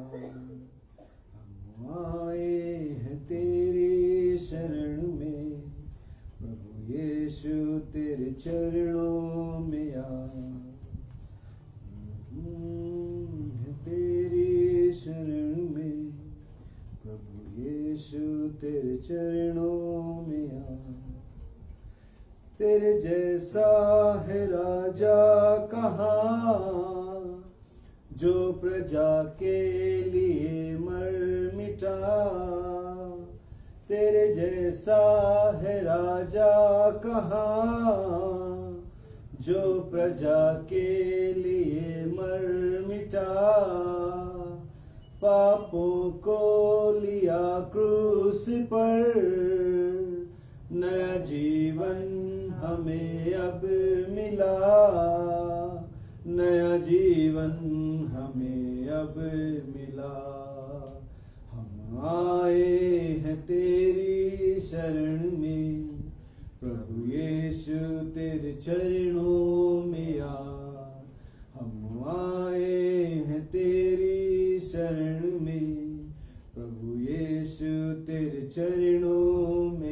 हम आए हैं तेरी शरण में, प्रभु यीशु तेरे चरणों में तेरी शरण में, प्रभु यीशु तेरे चरणों में तेरे जैसा है राजा कहाँ, जो प्रजा के लिए मर मिटा। तेरे जैसा है राजा कहाँ, जो प्रजा के लिए मर मिटा। पापों को लिया क्रूस पर, नया जीवन हमें अब मिला, नया जीवन हमें अब मिला। हम आए हैं तेरी शरण में, प्रभु यीशु तेरे चरणों में हम आए हैं तेरी शरण में, प्रभु यीशु तेरे चरणों में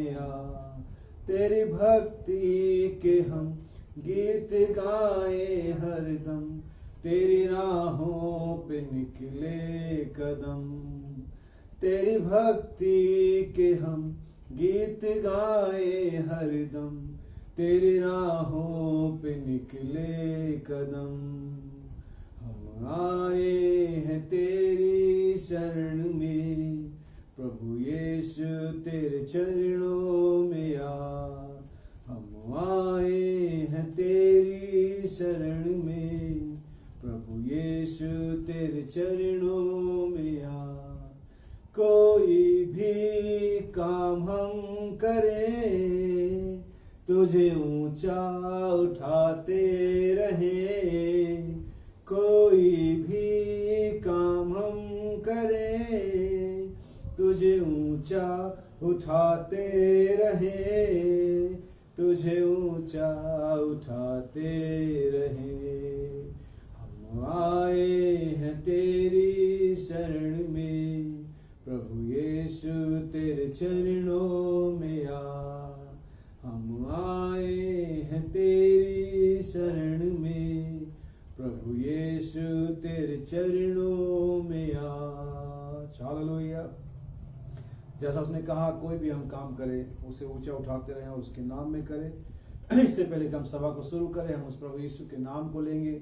तेरी भक्ति के हम गीत गाए हरदम, तेरी राहों पे निकले कदम। तेरी भक्ति के हम गीत गाए हरदम, तेरी राहों पे निकले कदम। हम आए हैं तेरी शरण में, प्रभु यीशु तेरे चरणों में हम आए हैं तेरी शरण में, प्रभु यीशु तेरे चरणों में कोई भी काम हम करें, तुझे ऊंचा उठाते रहें। कोई भी काम हम करें, तुझे ऊंचा उठाते रहे, तुझे ऊंचा उठाते रहे। हम आए हैं तेरी शरण में, प्रभु यीशु तेरे चरणों में हम आए हैं तेरी शरण में, प्रभु यीशु तेरे चरणों में हालेलुया। जैसा उसने कहा कोई भी हम काम करें उसे ऊंचा उठाते रहें और उसके नाम में करें। इससे पहले कि हम सभा को शुरू करें, हम उस प्रभु यीशु के नाम को लेंगे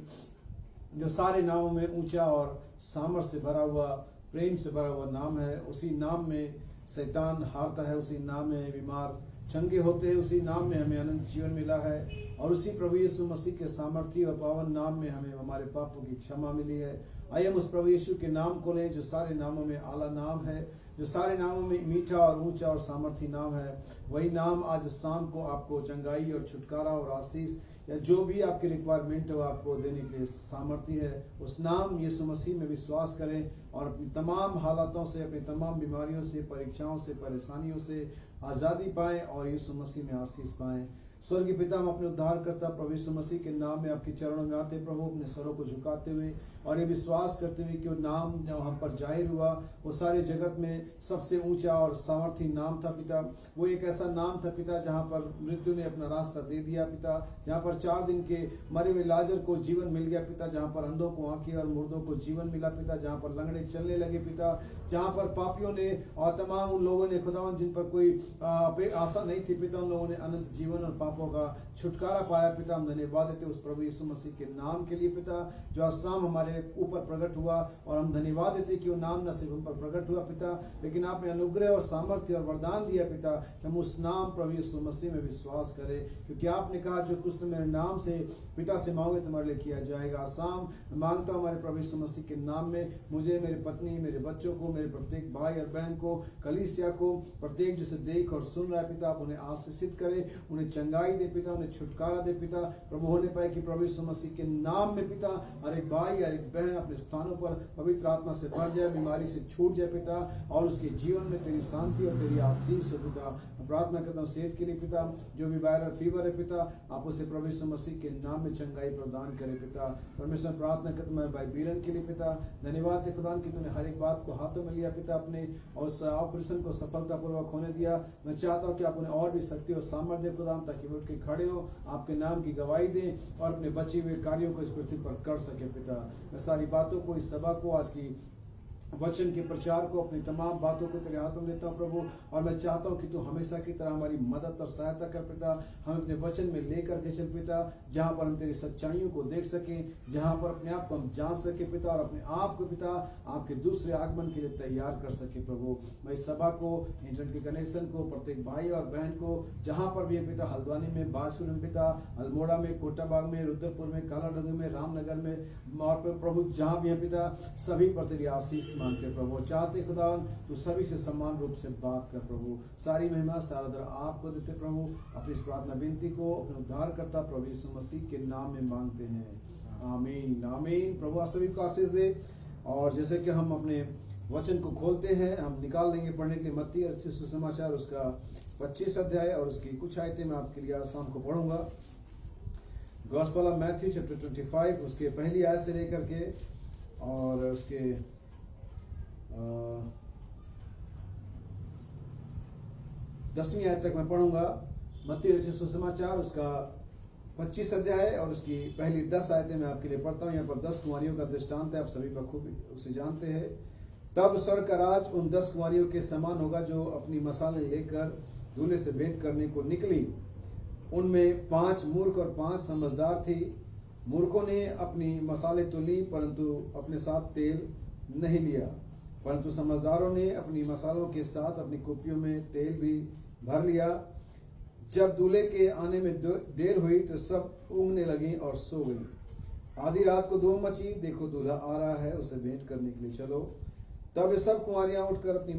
जो सारे नामों में ऊंचा और सामर्थ से भरा हुआ, प्रेम से भरा हुआ नाम है। उसी नाम में शैतान हारता है, उसी नाम में बीमार चंगे होते हैं, उसी नाम में हमें अनंत जीवन मिला है और उसी प्रभु यीशु मसीह के सामर्थी और पावन नाम में हमें हमारे पापों की क्षमा मिली है। आइए हम उस प्रभु यीशु के नाम को लें जो सारे नामों में आला नाम है, जो सारे नामों में मीठा और ऊंचा और सामर्थी नाम है। वही नाम आज शाम को आपको चंगाई और छुटकारा और आशीष या जो भी आपकी रिक्वायरमेंट है आपको देने के लिए सामर्थ्य है। उस नाम यीशु मसीह में विश्वास करें और अपनी तमाम हालातों से, अपनी तमाम बीमारियों से, परीक्षाओं से, परेशानियों से आज़ादी पाएं और यीशु मसीह में आशीष पाएं। स्वर्गीय पिता, हम अपने उद्धारकर्ता प्रभु यीशु मसीह के नाम में आपके चरणों में आते प्रभु, अपने स्वरों को झुकाते हुए और ये विश्वास करते हुए कि वो नाम जो हम पर जाहिर हुआ वो सारे जगत में सबसे ऊंचा और सामर्थी नाम था पिता। वो एक ऐसा नाम था पिता जहाँ पर मृत्यु ने अपना रास्ता दे दिया पिता, जहाँ पर 4 दिन के मरे हुए लाजर को जीवन मिल गया पिता, जहाँ पर अंधों को आंखें और मुर्दों को जीवन मिला पिता, जहाँ पर लंगड़े चलने लगे पिता, जहाँ पर पापियों ने और तमाम उन लोगों ने खुदावन जिन पर कोई आशा नहीं थी पिता, उन लोगों ने अनंत जीवन और पापों का छुटकारा पाया पिता। हम धन्यवाद देते उस प्रभु यीशु मसीह के नाम के लिए पिता जो आज शाम हमारे ऊपर प्रकट हुआ, और हम धन्यवाद देते कि वो नाम न सिर्फ हम पर प्रकट हुआ पिता, लेकिन आपने अनुग्रह और सामर्थ्य और वरदान दिया पिता कि हम उस नाम प्रभु यीशु मसीह में विश्वास करें, क्योंकि आपने कहा जो कुछ तुम मेरे नाम से पिता से मांगोगे तुम्हारे लिए किया जाएगा। शाम मांगता हूँ हमारे प्रभु यीशु मसीह के नाम में, मुझे, मेरे पत्नी, मेरे बच्चों को, मेरे प्रत्येक भाई और बहन को, कलीसिया को, प्रत्येक जिसे देख और सुन रहा है पिता, आप उन्हें आशीषित करें, उन्हें चंगाई दे पिता, उन्हें छुटकारा दे पिता। प्रभु होने पाए कि प्रभु यीशु मसीह के नाम में पिता हर एक भाई हर एक बहन अपने स्थानों पर पवित्र आत्मा से भर जाए, बीमारी से छूट जाए पिता, और उसके जीवन में तेरी शांति और तेरी आशीष हो पिता। मैं प्रार्थना करता हूँ सेहत के लिए पिता, जो भी वायरल फीवर है पिता, आप उसे प्रभु यीशु मसीह के नाम में चंगाई प्रदान करे पिता। परमेश्वर प्रार्थना करता हूँ मैं भाई बीरन के लिए पिता, धन्यवाद है खुदा कि तूने हर एक बात को हाथों में लिया पिता अपने, और उस ऑपरेशन को सफलतापूर्वक होने दिया। मैं चाहता हूँ कि आप उन्हें और भी शक्ति और सामर्थ्य खुदा, ताकि वो उठ के खड़े हो, आपके नाम की गवाही दें और अपने बचे हुए कार्यों को इस पृथ्वी पर कर सके पिता। मैं सारी बातों को, इस सभा को, आज की वचन के प्रचार को, अपनी तमाम बातों को तेरे हाथों में देता हूँ प्रभु। और मैं चाहता हूँ कि तू हमेशा की तरह हमारी मदद और सहायता कर पिता, हम अपने वचन में लेकर के चल पिता, जहाँ पर हम तेरी सच्चाइयों को देख सकें, जहाँ पर अपने आप को हम जान सके पिता, और अपने आप को पिता आपके दूसरे आगमन के लिए तैयार कर सके प्रभु। मैं इस सभा को, इंटरनेट के कनेक्शन को, प्रत्येक भाई और बहन को, जहाँ पर भी है पिता, हल्द्वानी में, बाजपुर में पिता, अल्मोड़ा में, कोटाबाग में, रुद्रपुर में, कालाडंग में, रामनगर में, और प्रभु जहाँ भी है पिता, सभी पर तेरी आशीष मांगते प्रभु। चाहते खुदा तू सभी से समान रूप से बात कर प्रभु। सारी महिमा सारा दर आपको देते प्रभु। अपनी इस प्रार्थना विनती को अपने उद्धारकर्ता प्रभु यीशु मसीह के नाम में मांगते हैं, आमीन आमीन। प्रभु आप सभी को आशीष दे। और जैसे कि हम अपने वचन को खोलते हैं, हम निकाल लेंगे पढ़ने के लिए मत्ती और सुसमाचार उसका 25 अध्याय और उसकी कुछ आयतें मैं आपके लिए आज शाम को पढ़ूंगा। गॉस्पेल ऑफ मैथ्यू चैप्टर 25 उसके पहली आयत से लेकर के और उसके 10वीं आयत तक मैं पढ़ूंगा। मत्ती रचित सुसमाचार उसका 25 अध्याय और उसकी पहली 10 आयतें मैं आपके लिए पढ़ता हूँ। यहाँ पर 10 कुंवारियों का दृष्टांत है, आप सभी बखूबी उसे जानते हैं। तब स्वर्ग का राज उन 10 कुंवारियों के समान होगा जो अपनी मसालें लेकर दूल्हे से भेंट करने को निकली। उनमें 5 मूर्ख और 5 समझदार थी। मूर्खों ने अपनी मसाले तो ली, परंतु अपने साथ तेल नहीं लिया, परंतु समझदारों ने अपनी मसालों के साथ अपनी कुप्पियों में तेल भी भर लिया। जब दूल्हे के आने में देर हुई तो सब ऊँघने लगी और सो गई। आधी रात को धूम मची, देखो दूल्हा आ रहा है, उसे भेंट करने के लिए चलो। तब ये सब कुंवारियां उठकर अपनी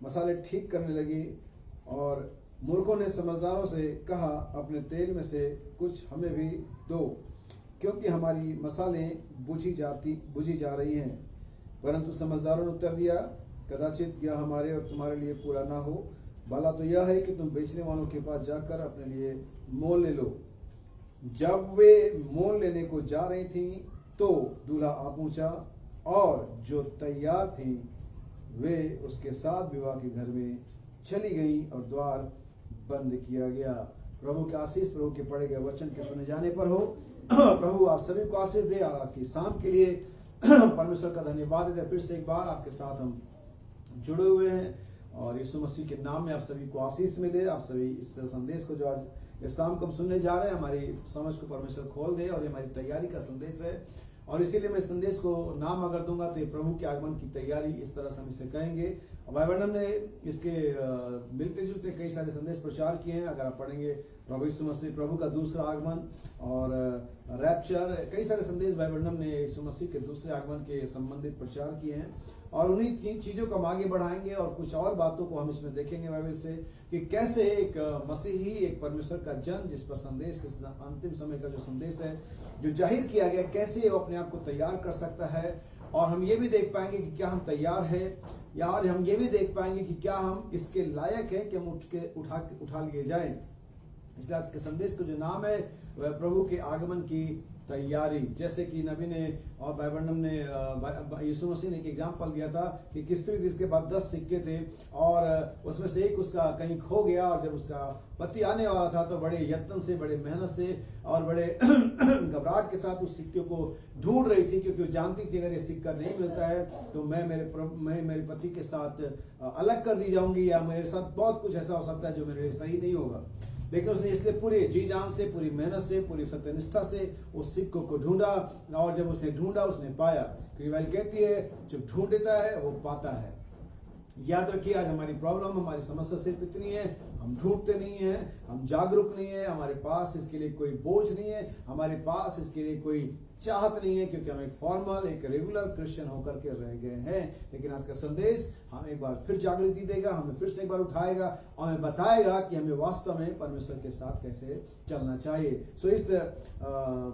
मसाले ठीक करने लगी। और मूर्खों ने समझदारों से कहा, अपने तेल में से कुछ हमें भी दो, क्योंकि हमारी मसालें बुझी जा रही हैं। परंतु समझदारों ने उत्तर दिया, कदाचित यह हमारे और तुम्हारे लिए पूरा ना हो। भला तो यह है कि तुम बेचने वालों के पास जाकर अपने लिए मोल ले लो। जब वे मोल लेने को जा रही थीं, तो दूल्हा आ पहुंचा, और जो तैयार थीं वे उसके साथ विवाह के घर में चली गईं और द्वार बंद किया गया। प्रभु की आशीष प्रभु के पढ़े गए वचन के सुने जाने पर हो। प्रभु आप सभी को आशीष दे। और आज की शाम के लिए परमेश्वर का धन्यवाद है, फिर से एक बार आपके साथ हम जुड़े हुए हैं, और यीशु मसीह के नाम में आप सभी को आशीष मिले। आप सभी इस संदेश को जो आज इस शाम को हम सुनने जा रहे हैं, हमारी समझ को परमेश्वर खोल दे, और ये हमारी तैयारी का संदेश है। और इसीलिए मैं संदेश को नाम अगर दूंगा तो ये प्रभु के आगमन की तैयारी, इस तरह से हम इसे कहेंगे। भाई बहन ने इसके मिलते जुलते कई सारे संदेश प्रचार किए हैं। अगर आप पढ़ेंगे प्रभु यीशु मसीह, प्रभु का दूसरा आगमन और रैप्चर, कई सारे संदेश भाई बहन ने यीशु मसीह के दूसरे आगमन के संबंधित प्रचार किए हैं। और उन्हीं 3 चीजों को हम आगे बढ़ाएंगे, और कुछ और बातों को हम इसमें देखेंगे बाइबल से, कि कैसे एक मसीही, एक परमेश्वर का जन, जिस पर संदेश, इस अंतिम समय का जो संदेश है जो जाहिर किया गया, कैसे वो अपने आप को तैयार कर सकता है। और हम ये भी देख पाएंगे कि क्या हम तैयार है, या और हम ये भी देख पाएंगे कि क्या हम इसके लायक है कि हम उठा लिए जाएं। इसलिए आज के संदेश का जो नाम है वह प्रभु के आगमन की तैयारी। जैसे कि नबी ने और बाइबल ने यीशु मसीह ने एक एग्जाम्पल दिया था कि किस तरीके जिसके बाद 10 सिक्के थे, और उसमें से एक उसका कहीं खो गया, और जब उसका पति आने वाला था तो बड़े यत्न से, बड़े मेहनत से और बड़े घबराहट के साथ उस सिक्के को ढूंढ रही थी, क्योंकि वो जानती थी अगर ये सिक्का नहीं मिलता है तो मैं मेरे पति के साथ अलग कर दी जाऊंगी, या मेरे साथ बहुत कुछ ऐसा हो सकता है जो मेरे लिए सही नहीं होगा। लेकिन उसने इसलिए पूरे जी जान से, पूरी मेहनत से, पूरी सत्यनिष्ठा से उस सिक्कों को ढूंढा, और जब उसने ढूंढा उसने पाया। क्योंकि बाइबल कहती है जो ढूंढता है वो पाता है। याद रखिए, आज हमारी प्रॉब्लम, हमारी समस्या सिर्फ इतनी है, हम ढूंढते नहीं है, हम जागरूक नहीं है, हमारे पास इसके लिए कोई बोझ नहीं है, हमारे पास इसके लिए कोई चाहत नहीं है, क्योंकि हम एक फॉर्मल एक रेगुलर क्रिश्चियन होकर के रह गए हैं। लेकिन आज का संदेश हमें एक बार फिर जागृति देगा, हमें फिर से एक बार उठाएगा और हमें बताएगा कि हमें वास्तव में परमेश्वर के साथ कैसे चलना चाहिए। सो इस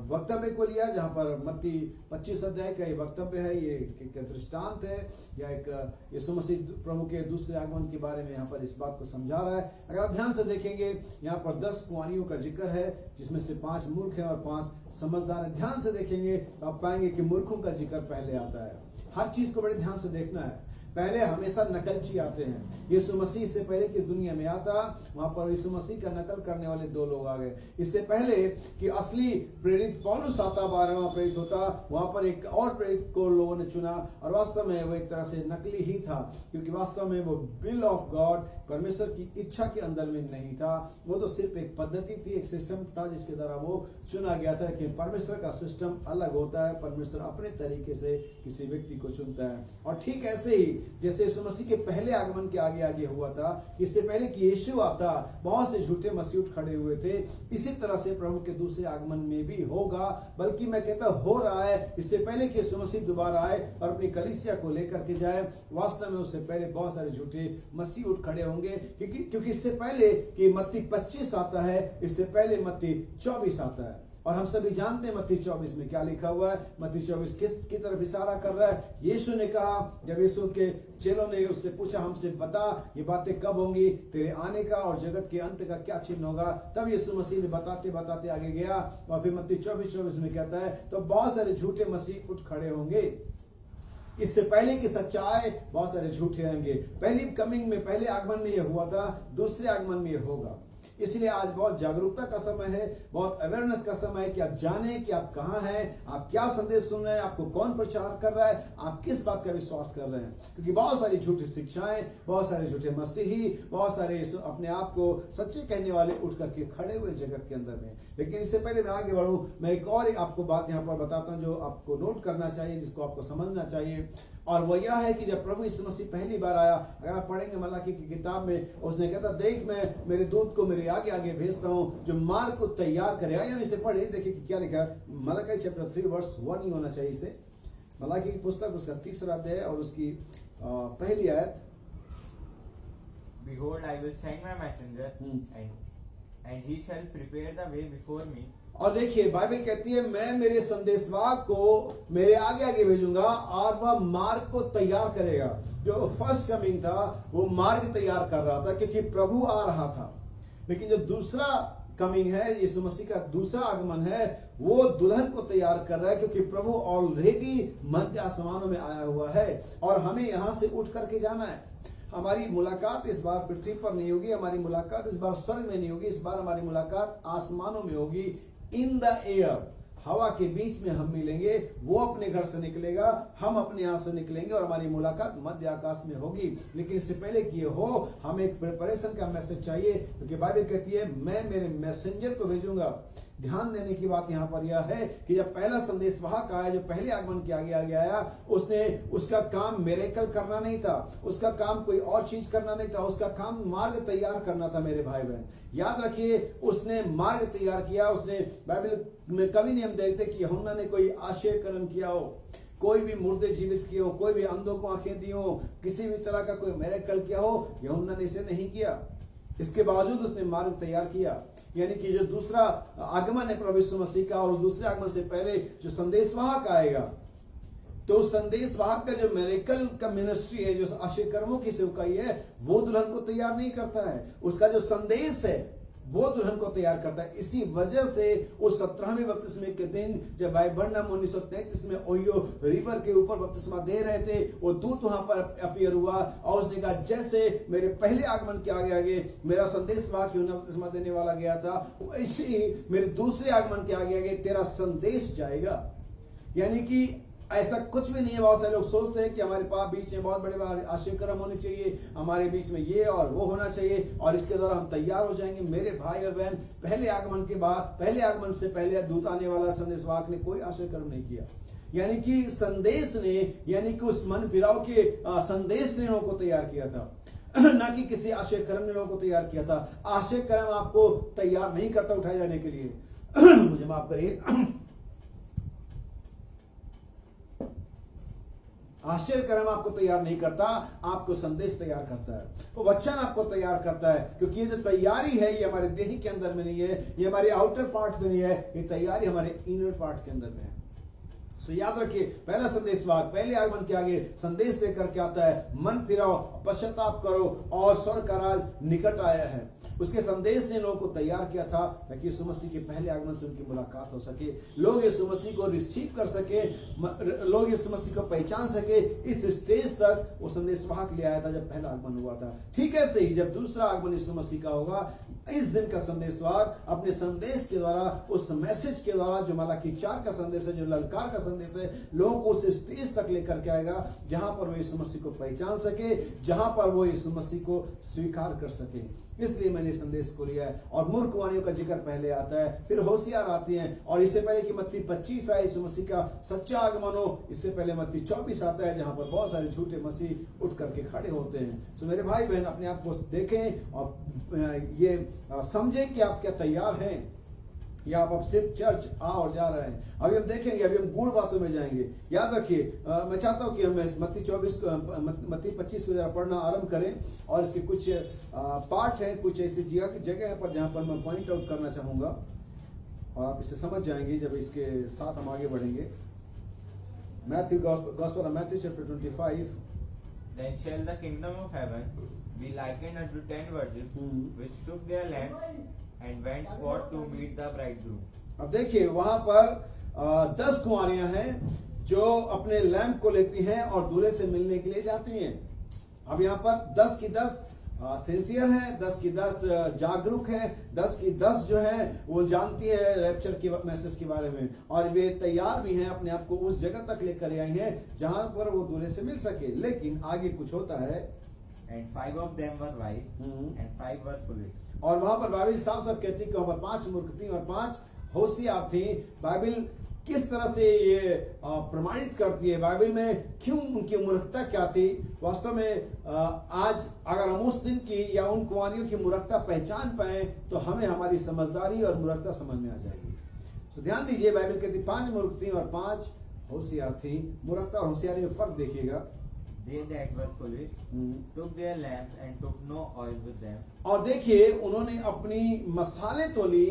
वक्तव्य को लिया जहां पर मत्ती 25 अध्याय का ये वक्तव्य है, ये एक दृष्टांत है या एक यीशु मसीह प्रभु के दूसरे आगमन के बारे में यहाँ पर इस बात को समझा रहा है। अगर आप ध्यान से देखेंगे यहाँ पर 10 कुंवारियों का जिक्र है, जिसमें से 5 मूर्ख हैं और 5 समझदार हैं। ध्यान से देखेंगे तो आप पाएंगे कि मूर्खों का जिक्र पहले आता है। हर चीज को बड़े ध्यान से देखना है। पहले हमेशा नकलची आते हैं। यीशु मसीह से पहले किस दुनिया में आता, वहां पर यीशु मसीह का नकल करने वाले 2 लोग आ गए। इससे पहले कि असली प्रेरित पौलुस आता, 12वां प्रेरित होता, वहां पर एक और प्रेरित को लोगों ने चुना और वास्तव में वो एक तरह से नकली ही था, क्योंकि वास्तव में वो विल ऑफ गॉड, परमेश्वर की इच्छा के अंदर में नहीं था। वो तो सिर्फ एक पद्धति थी, एक सिस्टम था जिसके द्वारा वो चुना गया था। लेकिन परमेश्वर का सिस्टम अलग होता है। परमेश्वर अपने तरीके से किसी व्यक्ति को चुनता है। और ठीक ऐसे ही जैसे यीशु मसीह के पहले आगमन के आगे आगे हुआ था, इससे पहले कि यीशु आता बहुत से झूठे मसीह उठ खड़े हुए थे, इसी तरह से प्रभु के दूसरे आगमन में भी होगा। बल्कि मैं कहता हो रहा है, इससे पहले कि यीशु मसीह दोबारा आए और अपनी कलीसिया को लेकर के जाए, वास्तव में उससे पहले बहुत सारे झूठे मसीह उठ खड़े होंगे। क्योंकि इससे पहले कि मत्ती 25 आता है, इससे पहले मत्ती 24 आता है। और हम सभी जानते हैं मत्ती 24 में क्या लिखा हुआ है। मत्ती 24 किसकी तरफ इशारा कर रहा है? यीशु ने कहा, जब यीशु के चेलों ने उससे पूछा, हमसे बता ये बातें कब होंगी, तेरे आने का और जगत के अंत का क्या चिन्ह होगा। तब यीशु मसीह ने बताते बताते आगे गया और फिर मत्ती 24 में कहता है, तो बहुत सारे झूठे मसीह उठ खड़े होंगे। इससे पहले की सच्चाई बहुत सारे झूठे आएंगे। पहली कमिंग में, पहले आगमन में यह हुआ था, दूसरे आगमन में यह होगा। इसलिए आज बहुत जागरूकता का समय है, बहुत अवेयरनेस का समय है कि आप जानें कि आप कहाँ हैं, आप क्या संदेश सुन रहे हैं, आपको कौन प्रचार कर रहा है, आप किस बात का विश्वास कर रहे हैं। क्योंकि बहुत सारी झूठी शिक्षाएं, बहुत सारे झूठे मसीही, बहुत सारे अपने आप को सच्चे कहने वाले उठ करके खड़े हुए जगत के अंदर में। लेकिन इससे पहले मैं आगे बढ़ूं, मैं एक और आपको बात यहाँ पर बताता हूँ जो आपको नोट करना चाहिए, जिसको आपको समझना चाहिए। और वो यह है कि जब प्रभु यीशु मसीह पहली बार आया, अगर आप पढ़ेंगे मलाकी की किताब में, उसने कहता, देख मैं मेरे दूत को मेरे आगे आगे भेजता हूं जो मार्ग को तैयार करेगा। या इसे पढ़े, देखिए कि क्या लिखा है। मलाकी चैप्टर 3 वर्स 1 ही होना चाहिए इसे। मलाकी की पुस्तक उसका 3रा अध्याय और उसकी पहली आयत। Behold, I will send my messenger, and he shall prepare the way before me. और देखिए बाइबल कहती है, मैं मेरे संदेशवाहक को मेरे आगे आगे भेजूंगा और वह मार्ग को तैयार करेगा। जो फर्स्ट कमिंग था वो मार्ग तैयार कर रहा था, क्योंकि प्रभु आ रहा था। लेकिन जो दूसरा कमिंग है, यीशु मसीह का दूसरा आगमन है, वो दुल्हन को तैयार कर रहा है, क्योंकि प्रभु ऑलरेडी मध्य आसमानों में आया हुआ है और हमें यहां से उठ करके जाना है। हमारी मुलाकात इस बार पृथ्वी पर नहीं होगी, हमारी मुलाकात इस बार स्वर्ग में नहीं होगी, इस बार हमारी मुलाकात आसमानों में होगी। इन द एयर, हवा के बीच में हम मिलेंगे। वो अपने घर से निकलेगा, हम अपने यहाँ से निकलेंगे और हमारी मुलाकात मध्य आकाश में होगी। लेकिन इससे पहले कि ये हो, हमें एक प्रिपरेशन का मैसेज चाहिए, क्योंकि बाइबल कहती है, मैं मेरे मैसेंजर को भेजूंगा। ध्यान देने की बात यहाँ पर यह है कि जब पहला संदेशवाहक आया, जो पहले आगमन के आगे आगे आया, उसका काम मिरेकल करना नहीं था, उसका काम कोई और चीज करना नहीं था, उसका काम मार्ग तैयार करना था। मेरे भाई बहन याद रखिए, उसने मार्ग तैयार किया। उसने, बाइबल में कभी नहीं हम देखते कि यूहन्ना ने कोई आश्चर्य कर्म किया हो, कोई भी मुर्दे जीवित किए हो, कोई भी अंधों को आंखें दी हो, किसी भी तरह का कोई मिरेकल किया हो, यूहन्ना ने इसे नहीं किया। इसके बावजूद उसने मार्ग तैयार किया। यानी कि जो दूसरा आगमन है प्रभु यीशु मसीह का, और उस दूसरे आगमन से पहले जो संदेशवाहक आएगा, तो संदेशवाहक का जो मिरेकल का मिनिस्ट्री है, जो आश्चर्य कर्मों की सेवकाई है, वो दुल्हन को तैयार नहीं करता है। उसका जो संदेश है वो दुल्हन को तैयार करता है। इसी वजह से उस 17वें बपतिस्मे के दिन जब भाई बर्नम 1933 में ओहियो रिवर के ऊपर बपतिस्मा दे रहे थे, वो दूत वहां पर अपीयर हुआ और उसने कहा, जैसे मेरे पहले आगमन के आगे आगे मेरा संदेशवाहक यूहन्ना बपतिस्मा देने वाला गया था, वैसे ही मेरे दूसरे आगमन के आगे आगे तेरा संदेश जाएगा। यानी कि ऐसा कुछ भी नहीं है। बहुत सारे लोग सोचते हैं कि हमारे पास बीच में बहुत बड़े बड़े आश्चर्य कर्म होने चाहिए, हमारे बीच में ये और वो होना चाहिए और इसके द्वारा हम तैयार हो जाएंगे। मेरे भाई और बहन, पहले आगमन के बाद, पहले आगमन से पहले दूत आने वाला संदेशवाहक ने कोई आश्चर्य कर्म नहीं किया। यानी कि संदेश ने, यानी कि उस मन फिराव के संदेश ने उनको तैयार किया था। ना कि किसी आश्चर्य कर्म ने लोगों को तैयार किया था। आश्चर्य कर्म आपको तैयार नहीं करता उठाए जाने के लिए। मुझे माफ करिए। आश्चर्य कर्म आपको तैयार नहीं करता, आपको संदेश तैयार करता है, वो वचन आपको तैयार करता है। क्योंकि ये जो तैयारी है ये हमारे देह के अंदर में नहीं है, ये हमारे आउटर पार्ट में नहीं है, ये तैयारी हमारे इनर पार्ट के अंदर में है। सो याद रखिए, पहला संदेश वाक्य पहले आगमन के आगे संदेश लेकर के आता है, मन फिराओ, पश्चाताप करो और स्वर्ग का राज निकट आया है। उसके संदेश ने लोगों को तैयार किया था ताकि यीशु मसीह के पहले आगमन से उनकी मुलाकात हो सके, लोग यीशु मसीह को रिसीव कर सके, लोग यीशु मसीह को पहचान सके। इस स्टेज तक वो संदेश वाहक ले आया था जब पहला आगमन हुआ था। ठीक है, सही, जब दूसरा आगमन यीशु मसीह का होगा, इस दिन का संदेश वाहक अपने संदेश के द्वारा, उस मैसेज के द्वारा जो मलाकी 4 का संदेश है, जो ललकार का संदेश है, लोगों को उस स्टेज तक लेकर के आएगा जहां पर वो यीशु मसीह को पहचान सके, जहां पर वो यीशु मसीह को स्वीकार कर सके। इसलिए मैंने संदेश को लिया है। और मूर्ख वाणियों का जिक्र पहले आता है, फिर होशियार आती हैं, और इससे पहले कि मत्ती 25 आए यीशु मसीह का सच्चा आगमन हो, इससे पहले मत्ती 24 आता है जहां पर बहुत सारे झूठे मसीह उठ करके खड़े होते हैं। सो मेरे भाई बहन, अपने आप को देखें और ये समझें कि आप क्या तैयार हैं या आप अब सिर्फ चर्च आ और जा रहे हैं। अभी हम देखेंगे, अभी हम गूढ़ बातों में जाएंगे। याद रखिए, मैं चाहता हूं कि हम मत्ती 25 को जरा पढ़ना आरंभ करें, और इसके कुछ पार्ट हैं, कुछ ऐसी जगह पर जहां पर मैं पॉइंट आउट करना चाहूंगा, और आप इसे समझ जाएंगे जब इसके साथ हम आगे बढ़ेंगे। Matthew, gospel of Matthew chapter 25। Then shall the kingdom of heaven be likened unto 10 virgins which took their lamps and went forth to meet the bridegroom. अब देखिए, वहां पर 10 कुंवारियां हैं जो अपने लैंप को लेती हैं और दूल्हे से मिलने के लिए जाती हैं। अब यहाँ पर 10 की 10 सिंसियर हैं, 10 की 10 जागरूक हैं, 10 की 10 जो है वो जानती है रैप्चर की मैसेज के बारे में, और वे तैयार भी हैं, अपने आप को उस जगह तक लेकर आई हैं जहां पर वो दूल्हे से मिल सके। लेकिन आगे कुछ होता है, And 5 of them were wise and 5 were foolish. और वहां पर बाइबल साफ साफ कहती है कि वहां पर 5 मूर्ख थी और 5 होशियार थी। बाइबल किस तरह से ये प्रमाणित करती है, बाइबल में क्यों उनकी मूर्खता क्या थी। वास्तव में आज अगर हम उस दिन की या उन कुंवारियों की मूर्खता पहचान पाए तो हमें हमारी समझदारी और मूर्खता समझ में आ जाएगी। तो ध्यान दीजिए, बाइबल कहती 5 मूर्ख थी और 5 होशियार थी। मूर्खता और होशियारी में फर्क देखिएगा। They that were foolish took their lamps and took no oil with them. और देखिए, उन्होंने अपनी मसाले तो ली,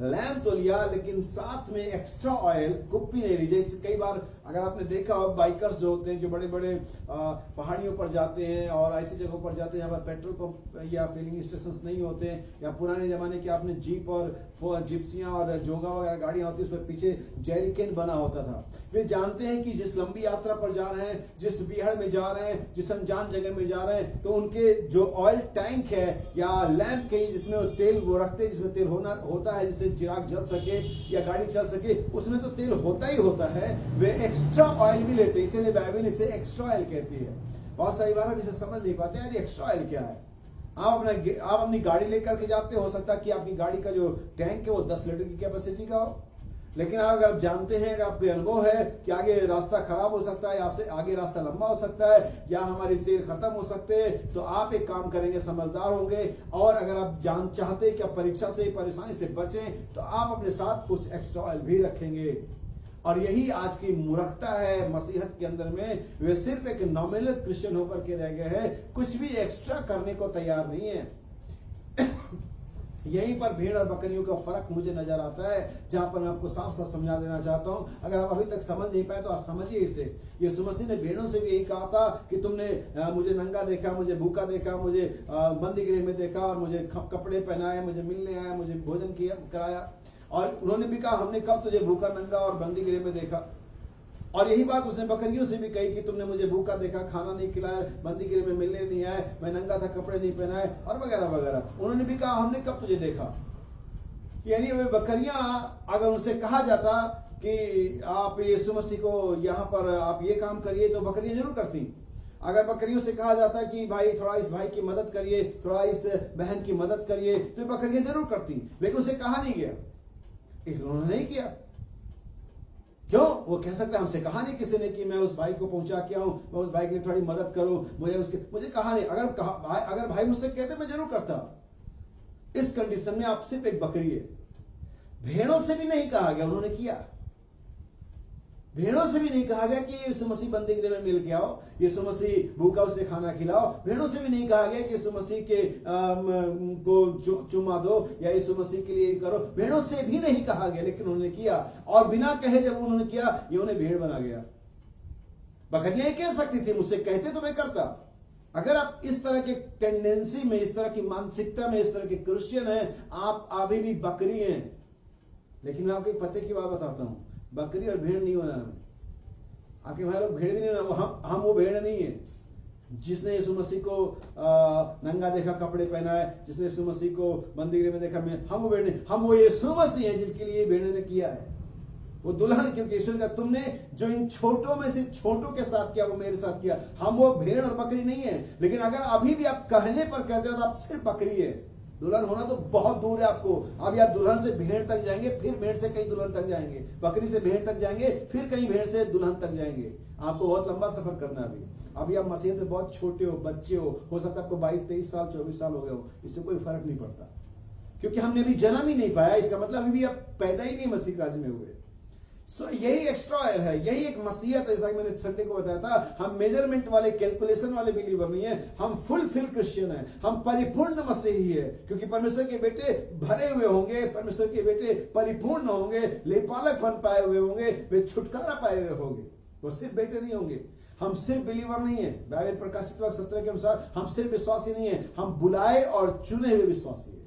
लैम्प तो लिया, लेकिन साथ में एक्स्ट्रा ऑयल कुप्पी नहीं ली। जैसे कई बार अगर आपने देखा हो, बाइकर्स जो होते हैं, जो बड़े बड़े पहाड़ियों पर जाते हैं और ऐसी जगहों पर जाते हैं जहाँ पर पेट्रोल पंप या फिलिंग स्टेशन नहीं होते हैं, या पुराने जमाने के आपने जीप और जिप्सियां और जोगा वगैरह गाड़ियां होती, उसमें पीछे जेरिकेन बना होता था। वे जानते हैं कि जिस लंबी यात्रा पर जा रहे हैं, जिस बिहड़ में जा रहे हैं, जिस अनजान जगह में जा रहे हैं, तो उनके जो ऑयल टैंक है या लैंप के जिसमें वो तेल वो रखते हैं, जिसमें तेल होता है जिससे चिराग जल सके या गाड़ी चल सके, उसमें तो तेल होता ही होता है। वे एक्स्ट्रा ऑयल भी लेते हैं, इसीलिए बाइबल इसे एक्स्ट्रा ऑयल कहती है। बहुत सारी बार हम इसे समझ नहीं पाते यार, एक्स्ट्रा ऑयल क्या है। आप अपनी गाड़ी लेकर के जाते हो सकता है कि आपकी गाड़ी का जो टैंक है वो 10 लीटर की कैपेसिटी का हो, लेकिन अगर आप जानते हैं, अगर आपको अनुभव है कि आगे रास्ता खराब हो सकता है, आगे रास्ता लंबा हो सकता है, या हमारी तेल खत्म हो सकते हैं, तो आप एक काम करेंगे, समझदार होंगे, और अगर आप चाहते हैं कि आप परीक्षा से परेशानी से बचें, तो आप अपने साथ कुछ एक्स्ट्रा ऑयल भी रखेंगे। और यही आज की मूर्खता है मसीहत के अंदर में। वे सिर्फ एक नॉमिनल क्रिश्चियन होकर के रह गए हैं, कुछ भी एक्स्ट्रा करने को तैयार नहीं है। यहीं पर भेड़ और बकरियों का फर्क मुझे नजर आता है, जहां पर मैं आपको साफ साफ समझा देना चाहता हूं। अगर आप अभी तक समझ नहीं पाए तो आज समझिए इसे। यीशु मसीह ने भेड़ों से भी यही कहा था कि तुमने मुझे नंगा देखा, मुझे भूखा देखा, मुझे बंदी गृह में देखा, और मुझे कपड़े पहनाए, मुझे मिलने आया, मुझे भोजन किया कराया। और उन्होंने भी कहा, हमने कब तुझे भूखा, नंगा और बंदी गृह में देखा। और यही बात उसने बकरियों से भी कही कि तुमने मुझे भूखा देखा, खाना नहीं खिलाया, बंदी गृह में मिलने नहीं आए, मैं नंगा था, कपड़े नहीं पहनाए, और वगैरह वगैरह। उन्होंने भी कहा, हमने कब तुझे देखा। यानी वे बकरियां, अगर उनसे कहा जाता कि आप यीशु मसीह को यहाँ पर आप ये काम करिए, तो बकरियां जरूर करती। अगर बकरियों से कहा जाता कि भाई थोड़ा इस भाई की मदद करिए, थोड़ा इस बहन की मदद करिए, तो बकरियां जरूर करती, लेकिन उसे कहा नहीं गया, इसलिए उन्होंने नहीं किया। क्यों? वो कह सकता है हमसे कहा नहीं किसी ने कि मैं उस भाई को पहुंचा के आऊं, मैं उस भाई के लिए थोड़ी मदद करूं, मुझे कहा नहीं। अगर भाई मुझसे कहते मैं जरूर करता। इस कंडीशन में आप सिर्फ एक बकरी है। भेड़ों से भी नहीं कहा गया, उन्होंने किया। भेड़ों से भी नहीं कहा गया कि यीशु मसीह बंदीगृह में मिल के आओ, यीशु मसीह भूखा उसे खाना खिलाओ। भेड़ों से भी नहीं कहा गया कि यीशु मसीह के को चुमा दो या यीशु मसीह के लिए करो। भेड़ों से भी नहीं कहा गया, लेकिन उन्होंने किया। और बिना कहे जब उन्होंने किया, ये उन्हें भेड़ बना गया। बकरियां ही कह सकती थी मुझसे कहते तो मैं करता। अगर आप इस तरह के टेंडेंसी में, इस तरह की मानसिकता में, इस तरह के क्रिश्चियन हैं, आप अभी भी बकरी हैं। लेकिन मैं आपको एक पते की बात बताता हूं, बकरी और भेड़ नहीं होना हमें। आपके भाई लोग भेड़ भी नहीं होना। हम वो भेड़ नहीं है जिसने यीशु मसीह को नंगा देखा, कपड़े पहना है, जिसने यीशु मसीह को बंदीगृह में देखा। हम वो भेड़ नहीं, हम वो यीशु मसीह है जिसके लिए भेड़ ने किया है। वो दुल्हन, क्योंकि यीशु का तुमने जो इन छोटों में से छोटों के साथ किया, वो मेरे साथ किया। हम वो भेड़ और बकरी नहीं है। लेकिन अगर अभी भी आप कहने पर कहते हो तो आप सिर्फ बकरी है। दुल्हन होना तो बहुत दूर है आपको। अभी आप दुल्हन से भेड़ तक जाएंगे, फिर भेड़ से कहीं दुल्हन तक जाएंगे, बकरी से भेड़ तक जाएंगे, फिर कहीं भेड़ से दुल्हन तक जाएंगे। आपको बहुत लंबा सफर करना है अभी आप मसीह में बहुत छोटे हो, बच्चे हो सकता है आपको 22-23 साल 24 साल हो गए हो। इससे कोई फर्क नहीं पड़ता, क्योंकि हमने अभी जन्म ही नहीं पाया। इसका मतलब अभी भी आप पैदा ही नहीं मसीह राज्य में हुए। यही एक्स्ट्रा ऑयल है, यही एक मसीहत है। जैसा मैंने संडे को बताया था, हम मेजरमेंट वाले, कैलकुलेशन वाले बिलीवर नहीं है। हम फुलफिल क्रिश्चियन है, हम परिपूर्ण मसीही है। क्योंकि परमेश्वर के बेटे भरे हुए होंगे, परमेश्वर के बेटे परिपूर्ण होंगे, लेपालकपन पाए हुए होंगे, वे छुटकारा पाए हुए होंगे। वो सिर्फ बेटे नहीं होंगे। हम सिर्फ बिलीवर नहीं है। बाइबल प्रकाशित वाक्य 17 के अनुसार हम सिर्फ विश्वासी नहीं है, हम बुलाए और चुने हुए विश्वासी है।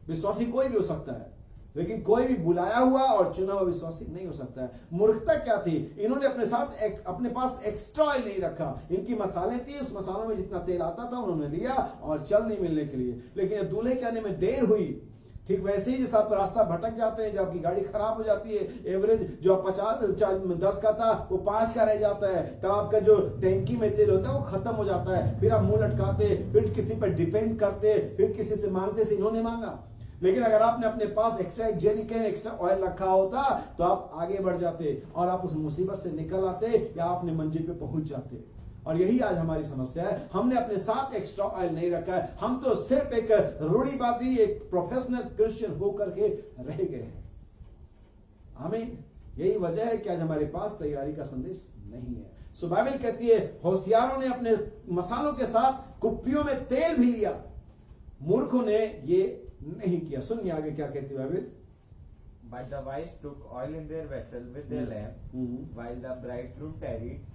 विश्वासी कोई भी हो सकता है, लेकिन कोई भी बुलाया हुआ और चुना हुआ विश्वासी नहीं हो सकता है। मूर्खता क्या थी? इन्होंने अपने पास एक्स्ट्रा ऑयल नहीं रखा। इनकी मसाले थी, उस मसालों में जितना तेल आता था उन्होंने लिया और चल नहीं मिलने के लिए। लेकिन दूल्हे के आने में देर हुई। ठीक वैसे ही जैसे आप रास्ता भटक जाते हैं, जब आपकी गाड़ी खराब हो जाती है, एवरेज जो आप 10 का था वो 5 का रह जाता है, तब आपका जो टैंकी में तेल होता है वो खत्म हो जाता है। फिर आप मुंह लटकाते, फिर किसी पर डिपेंड करते, फिर किसी से मांगते से इन्होंने मांगा। लेकिन अगर आपने अपने पास एक्स्ट्रा एक जेरिकन एक्स्ट्रा ऑयल रखा होता तो आप आगे बढ़ जाते और आप उस मुसीबत से निकल आते या अपने मंजिल पे पहुंच जाते। और यही आज हमारी समस्या है, हमने अपने साथ एक्स्ट्रा ऑयल नहीं रखा है। हम तो सिर्फ एक रूढ़िवादी, एक प्रोफेशनल क्रिश्चियन होकर के रह गए हैं। आमीन। यही वजह है कि आज हमारे पास तैयारी का संदेश नहीं है। सो बाइबल कहती है, होशियारों ने अपने मसालों के साथ कुप्पियों में तेल भी लिया, मूर्खों ने ये नहीं किया। सुनिए आगे क्या कहती है Bible. But the wise took oil in their vessel with their lamp, while the bridegroom tarried.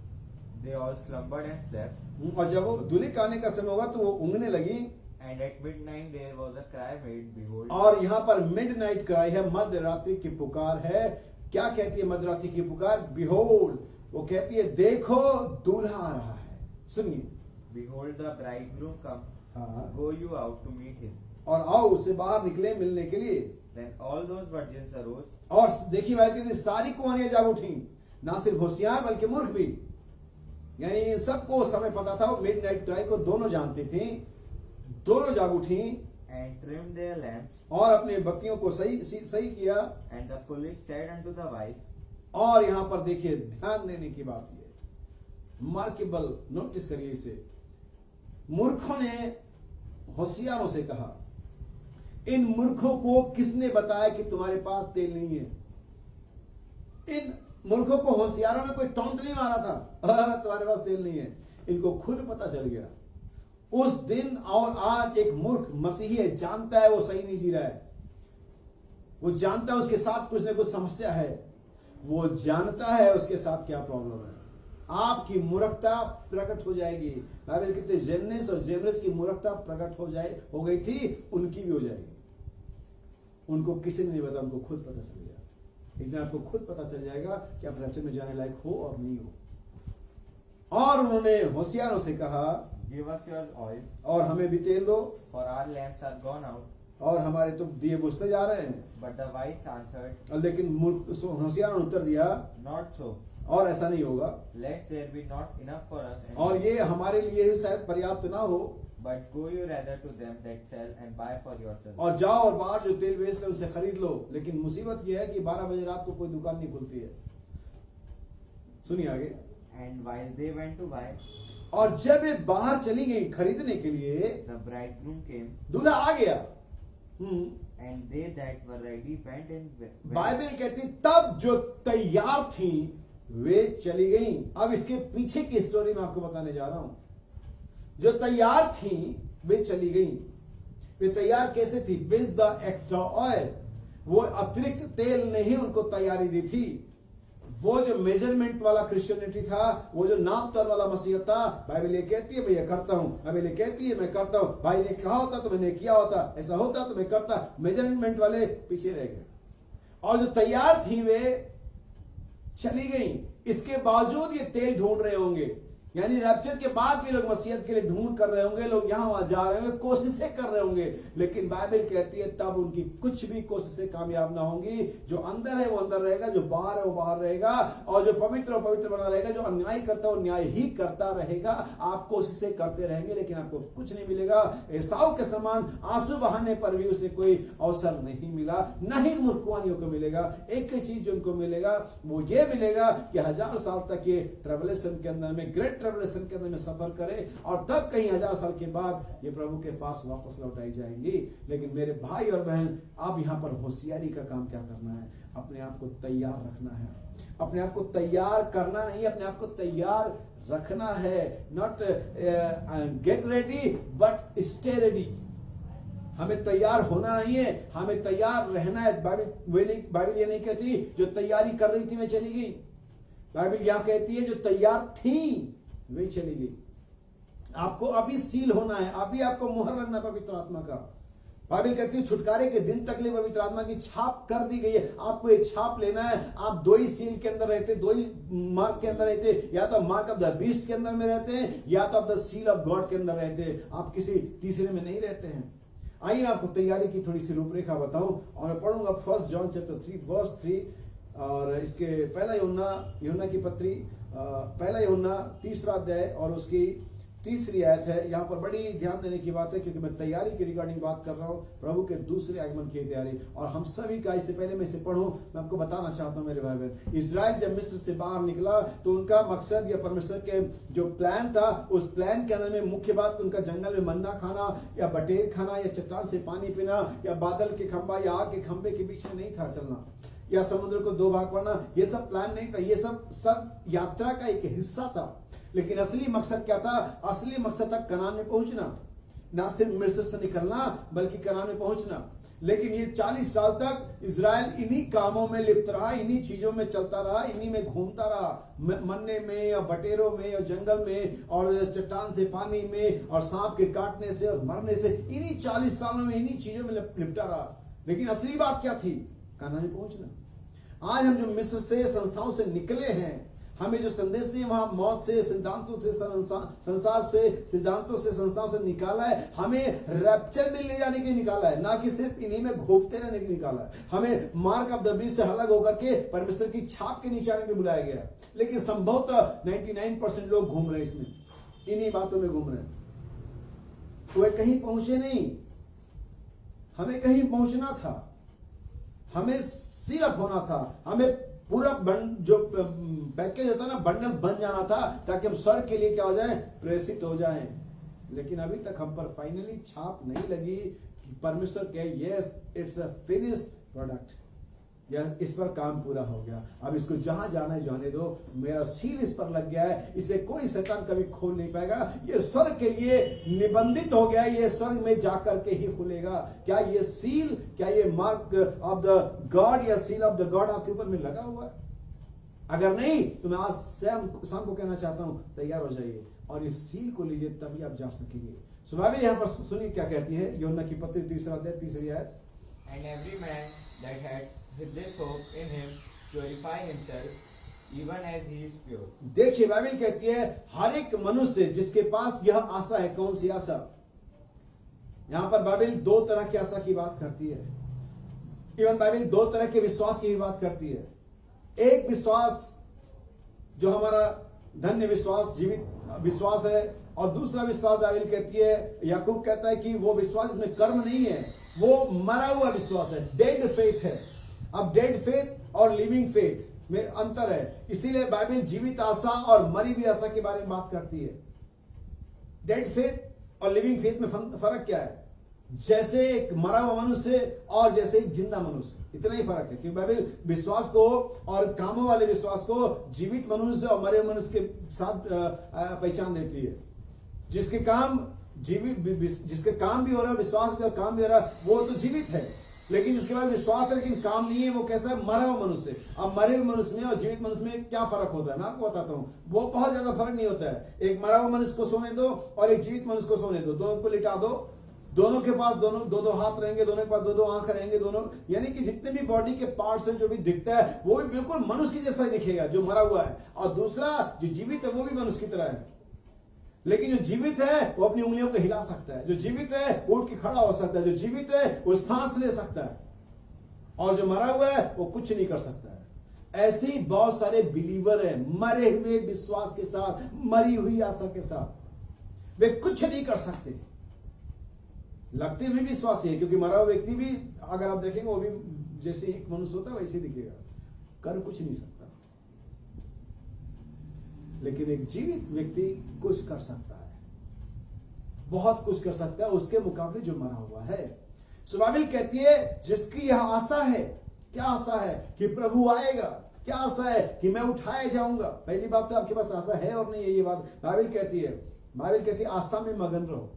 They all slumbered and slept. और जब वो दूल्हे के आने का समय होगा तो वो ऊँघने लगी। And at midnight there was a cry made, behold. और यहाँ पर मिडनाइट क्राई है, मध्य रात्रि की पुकार है। क्या कहती है मध्य रात्रि की पुकार? Behold, वो कहती है देखो दूल्हा आ रहा है। सुनिए, Behold the bridegroom come. Go you out to meet him. और आओ उससे बाहर निकले मिलने के लिए। Then all those virgins arose. और देखिए भाई कहते सारी कुंवारियां जाग उठी, ना सिर्फ होशियार बल्कि मूर्ख भी। यानी सबको समय पता था, मिडनाइट क्राई को दोनों जानती थी, दोनों जाग उठी And trimmed their lamps. और अपने बत्तियों को सही किया। And the foolish said unto the wise. और यहां पर देखिए ध्यान देने की बात है, मार्केबल, नोटिस करिए इसे। मूर्खों ने होशियारों से कहा, इन मूर्खों को किसने बताया कि तुम्हारे पास तेल नहीं है? इन मूर्खों को होशियारों ने कोई टोंट नहीं मारा था, तुम्हारे पास तेल नहीं है। इनको खुद पता चल गया। उस दिन और आज एक मूर्ख मसीही है, जानता है वो सही नहीं जी रहा है, वो जानता है उसके साथ कुछ ना कुछ समस्या है, वो जानता है उसके साथ क्या प्रॉब्लम है। आपकी मूर्खता प्रकट हो जाएगी। बाइबल कहते हैं जेनस और जेमरस की मूर्खता प्रकट हो गई थी, उनकी भी हो जाएगी। उनको किसी ने नहीं बताया, उनको खुद पता चल गया। एक दिन आपको खुद पता चल जाएगा कि आप रैप्चर में जाने लायक हो और नहीं हो। और उन्होंने होशियारों से कहा, Give us your oil. और हमें भी तेल दो, For our lamps are gone out. और हमारे तो दिए बुझते जा रहे हैं। But the wise answered. लेकिन होशियारों ने उत्तर दिया, Not so. और ऐसा नहीं होगा, Lest there be not enough for us. और ये हमारे लिए ही शायद पर्याप्त ना हो। But go you rather to them that sell and buy for yourselves. और जाओ और बाहर जो तेल बेचते हैं उनसे खरीद लो। लेकिन मुसीबत यह है कि 12 बजे रात को कोई दुकान नहीं खुलती है। सुनिए आगे। And while they went to buy, और जब वे बाहर चली गई खरीदने के लिए, the bridegroom came, दूल्हा आ गया। and they that were ready went in. Bible कहती तब जो तैयार थी वे चली गई। अब इसके पीछे की स्टोरी मैं आपको बताने जा रहा हूं। जो तैयार थी वे चली गई। वे तैयार कैसे थी? With the extra oil. वो अतिरिक्त तेल ने ही उनको तैयारी दी थी। वो जो मेजरमेंट वाला क्रिश्चियनिटी था, वो जो नाप तोल वाला मसीहत था, बाइबल ये कहती है मैं ये करता हूं, बाइबल ये कहती है मैं करता हूं, भाई ने कहा होता तो मैंने किया होता, ऐसा होता तो मैं करता। मेजरमेंट वाले पीछे रह गए और जो तैयार थी वे चली गई। इसके बावजूद ये तेल ढूंढ रहे होंगे, यानी रैप्चर के बाद भी लोग मसीहत के लिए ढूंढ कर रहे होंगे, लोग यहां वहां जा रहे होंगे, कोशिशें कर रहे होंगे, लेकिन बाइबल कहती है तब उनकी कुछ भी कोशिशें कामयाब ना होंगी। जो अंदर है वो अंदर रहेगा, जो बाहर है वो बाहर रहेगा, और जो पवित्र है वो पवित्र बना रहेगा, जो अन्याय करता है वो न्याय ही करता रहेगा। आप कोशिशें करते रहेंगे लेकिन आपको कुछ नहीं मिलेगा। एसाव के समान आंसू बहाने पर भी उसे कोई अवसर नहीं मिला, न ही मूर्खवानियों को मिलेगा। एक ही चीज जो उनको मिलेगा वो ये मिलेगा कि 1000 साल तक ये ट्रेवलेशन के अंदर में, ग्रेट ट्रेवलेशन के अंदर में सफर करे, और तब कहीं 1000 साल के बाद ये प्रभु के पास वापस लौटाई जाएंगी। लेकिन मेरे भाई और बहन, अब यहां पर होशियारी का काम क्या करना है? अपने आप को तैयार रखना है। अपने आप को तैयार करना नहीं, अपने आप को तैयार रखना है। Not get ready but stay ready. हमें तैयार होना नहीं है, हमें तैयार रहना है। बाइबल ये नहीं कहती जो तैयारी कर रही थी वे चली गई। बाइबल यहां कहती है जो तैयार थी वे चली गई। आपको अभी सील होना है, अभी आपको मुहर लगना पवित्र आत्मा का। बाइबल कहती है छुटकारे के दिन तक लिए पवित्र आत्मा की छाप कर दी गई है। आपको एक छाप लेना है। आप दो ही सील के अंदर रहते, दो ही मार्क के अंदर रहते, या तो मार्क ऑफ द बीस्ट के अंदर में रहते हैं, या तो of the seal of God के अंदर रहते हैं। आप किसी तीसरे में नहीं रहते हैं। आइए मैं आपको तैयारी की थोड़ी सी रूपरेखा बताऊं, और मैं पढ़ूंगा 1 जॉन चैप्टर 3 वर्स 3, और इसके पहला यूहन्ना की पत्री, पहला यूहन्ना 3 अध्याय और उसकी 3 आयत है। यहाँ पर बड़ी ध्यान देने की बात है, क्योंकि मैं तैयारी की रिगार्डिंग बात कर रहा हूँ, प्रभु के दूसरे आगमन की तैयारी। और हम सभी का, इससे पहले मैं इसे पढ़ूं, मैं आपको बताना चाहता हूँ मेरे भाई बहन, इजराइल जब मिस्र से बाहर निकला तो उनका मकसद या परमेश्वर के जो प्लान था, उस प्लान के अंदर में मुख्य बात उनका जंगल में मन्ना खाना, या बटेर खाना, या चट्टान से पानी पीना, या बादल के खंभा या आग के खंभे के बीच में नहीं था चलना, या समुद्र को 2 भाग करना। ये सब प्लान नहीं था, ये सब यात्रा का एक हिस्सा था। लेकिन असली मकसद क्या था? असली मकसद था कनान में पहुंचना, ना सिर्फ मिस्र से निकलना बल्कि कनान में पहुंचना। लेकिन ये 40 साल तक इजराइल इन्हीं कामों में लिप्त रहा, इन्हीं चीजों में चलता रहा, इन्हीं में घूमता रहा, मन्ने में या बटेरों में या जंगल में और चट्टान से पानी में और सांप के काटने से और मरने से, इन्हीं 40 सालों में इन्हीं चीजों में लिपटा रहा। लेकिन असली बात क्या थी? कनान में पहुंचना। आज हम जो मिस्र से संस्थाओं से निकले हैं, हमें जो संदेश नहीं वहां मौत से, सिद्धांतों से, संसार से, सिद्धांतों से, संस्थाओं से निकाला है, हमें रैप्चर में ले जाने के लिए निकाला है, ना कि सिर्फ इन्हीं में घूमते रहने के लिए निकाला है। हमें मार्क ऑफ द बीस्ट से अलग होकर के परमेश्वर की छाप के नीचे आने के लिए बुलाया गया है। लेकिन संभवतः 99% लोग घूम रहे हैं इसमें, इन्हीं बातों में घूम रहे हैं। तो वे कहीं पहुंचे नहीं, हमें कहीं पहुंचना था, हमें सिर्फ होना था, हमें पूरा जो पैकेज होता है ना, बंडल बन जाना था, ताकि हम स्वर्ग के लिए क्या हो जाए? प्रेषित हो जाएं। लेकिन अभी तक हम पर फाइनली छाप नहीं लगी कि परमेश्वर कहे yes it's a finished product, या इस पर काम पूरा हो गया, अब इसको जहां जाना है जाने दो, मेरा सील इस पर लग गया है, इसे कोई शैतान कभी खोल नहीं पाएगा, ये स्वर्ग के लिए निबंधित हो गया, ये स्वर्ग में जाकर के ही खुलेगा। क्या ये सील, क्या ये मार्क ऑफ द गॉड या सील ऑफ द गॉड आपके ऊपर में लगा हुआ है? अगर नहीं तो मैं आज शाम को कहना चाहता हूं, तैयार हो जाइए और इस सील को लीजिए, तभी आप जा सकेंगे। सुबह यहां पर सुनिए क्या कहती है यूहन्ना की पत्री 3 अध्याय 3 आयत। And every man that had this hope in him purify himself, even as he is pure. देखिए बाइबल कहती है हर एक मनुष्य जिसके पास यह आशा है, कौन सी आशा? यहां पर बाइबल 2 तरह की आशा की बात करती है। इवन बाइबल 2 तरह के विश्वास की भी बात करती है। एक विश्वास जो हमारा धन्य विश्वास, जीवित विश्वास है, और दूसरा विश्वास बाइबल कहती है, याकूब कहता है कि वो विश्वास इसमें कर्म नहीं है, वो मरा हुआ विश्वास है, डेड फेथ है। अब डेड फेथ और लिविंग फेथ, में अंतर है। इसीलिए बाइबल जीवित आशा और मरी हुई आशा के बारे में बात करती है। डेड फेथ और लिविंग फेथ में फर्क क्या है? जैसे एक मरा हुआ मनुष्य और जैसे एक जिंदा मनुष्य, इतना ही फर्क है। क्योंकि बाइबल विश्वास को और कामों वाले विश्वास को जीवित मनुष्य और मरे हुए मनुष्य के साथ पहचान देती है। जिसके काम जिसके काम भी हो रहा है, विश्वास भी और काम भी हो रहा है, वो तो जीवित है। लेकिन जिसके पास विश्वास है लेकिन काम नहीं है, वो कैसा है? मरा हुआ मनुष्य। अब मरे हुए मनुष्य में और जीवित मनुष्य में क्या फर्क होता है? मैं आपको बताता हूं। वो बहुत ज्यादा फर्क नहीं होता है। एक मरा हुआ मनुष्य को सोने दो और एक जीवित मनुष्य को सोने दो, दोनों को लिटा दो, दोनों के पास दो हाथ रहेंगे, दोनों के पास दो आंख रहेंगे, दोनों यानी कि जितने भी बॉडी के पार्ट्स हैं जो भी दिखता है वो भी बिल्कुल मनुष्य की जैसा ही दिखेगा जो मरा हुआ है, और दूसरा जो जीवित है वो भी मनुष्य की तरह है। लेकिन जो जीवित है वो अपनी उंगलियों को हिला सकता है, जो जीवित है वो उठ के खड़ा हो सकता है, जो जीवित है वो सांस ले सकता है, और जो मरा हुआ है वो कुछ नहीं कर सकता है। ऐसे ही बहुत सारे बिलीवर हैं, मरे हुए विश्वास के साथ, मरी हुई आशा के साथ, वे कुछ नहीं कर सकते। लगते भी विश्वासी है, क्योंकि मरा हुआ व्यक्ति भी अगर आप देखेंगे वो भी जैसे एक मनुष्य होता है वैसे दिखेगा, कर कुछ नहीं सकता। लेकिन एक जीवित व्यक्ति कुछ कर सकता है, बहुत कुछ कर सकता है उसके मुकाबले जो मरा हुआ है। सो बाइबल कहती है जिसकी यह आशा है, क्या आशा है? कि प्रभु आएगा। क्या आशा है? कि मैं उठाया जाऊंगा। पहली बात तो आपके पास आशा है और नहीं है, ये बात बाइबल कहती है। बाइबल कहती है आशा में मगन रहो।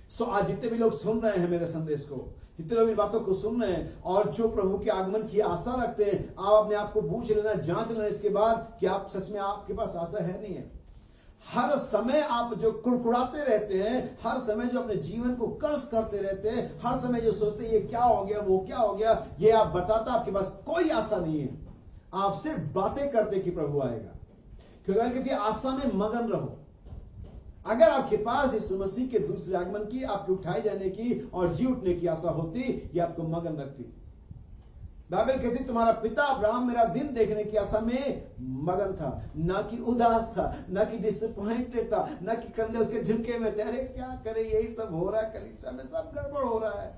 सो आज जितने भी लोग सुन रहे हैं मेरे संदेश को, जितने लोग इन बातों को सुन रहे हैं और जो प्रभु के आगमन की आशा रखते हैं, आप अपने आप को पूछ लेना, जांच लेना इसके बाद कि आप सच में आपके पास आशा है नहीं है। हर समय आप जो कुड़कुड़ाते रहते हैं, हर समय जो अपने जीवन को कर्ज करते रहते हैं, हर समय जो सोचते हैं ये क्या हो गया, वो क्या हो गया, ये आप बताता आपके पास कोई आशा नहीं है। आप सिर्फ बातें करते कि प्रभु आएगा। क्योंकि कहती है आशा में मगन रहो। अगर आपके पास इस मसीह के दूसरे आगमन की, आपके उठाए जाने की और जी उठने की आशा होती, ये आपको मगन रखती। बाइबल कहती तुम्हारा पिता अब्राहम मेरा दिन देखने की आशा में मगन था, ना कि उदास था, ना कि डिसअपॉइंटेड था, ना कि कंधे उसके झुके में थे, अरे क्या करे यही सब हो रहा है, कलीसिया में सब गड़बड़ हो रहा है।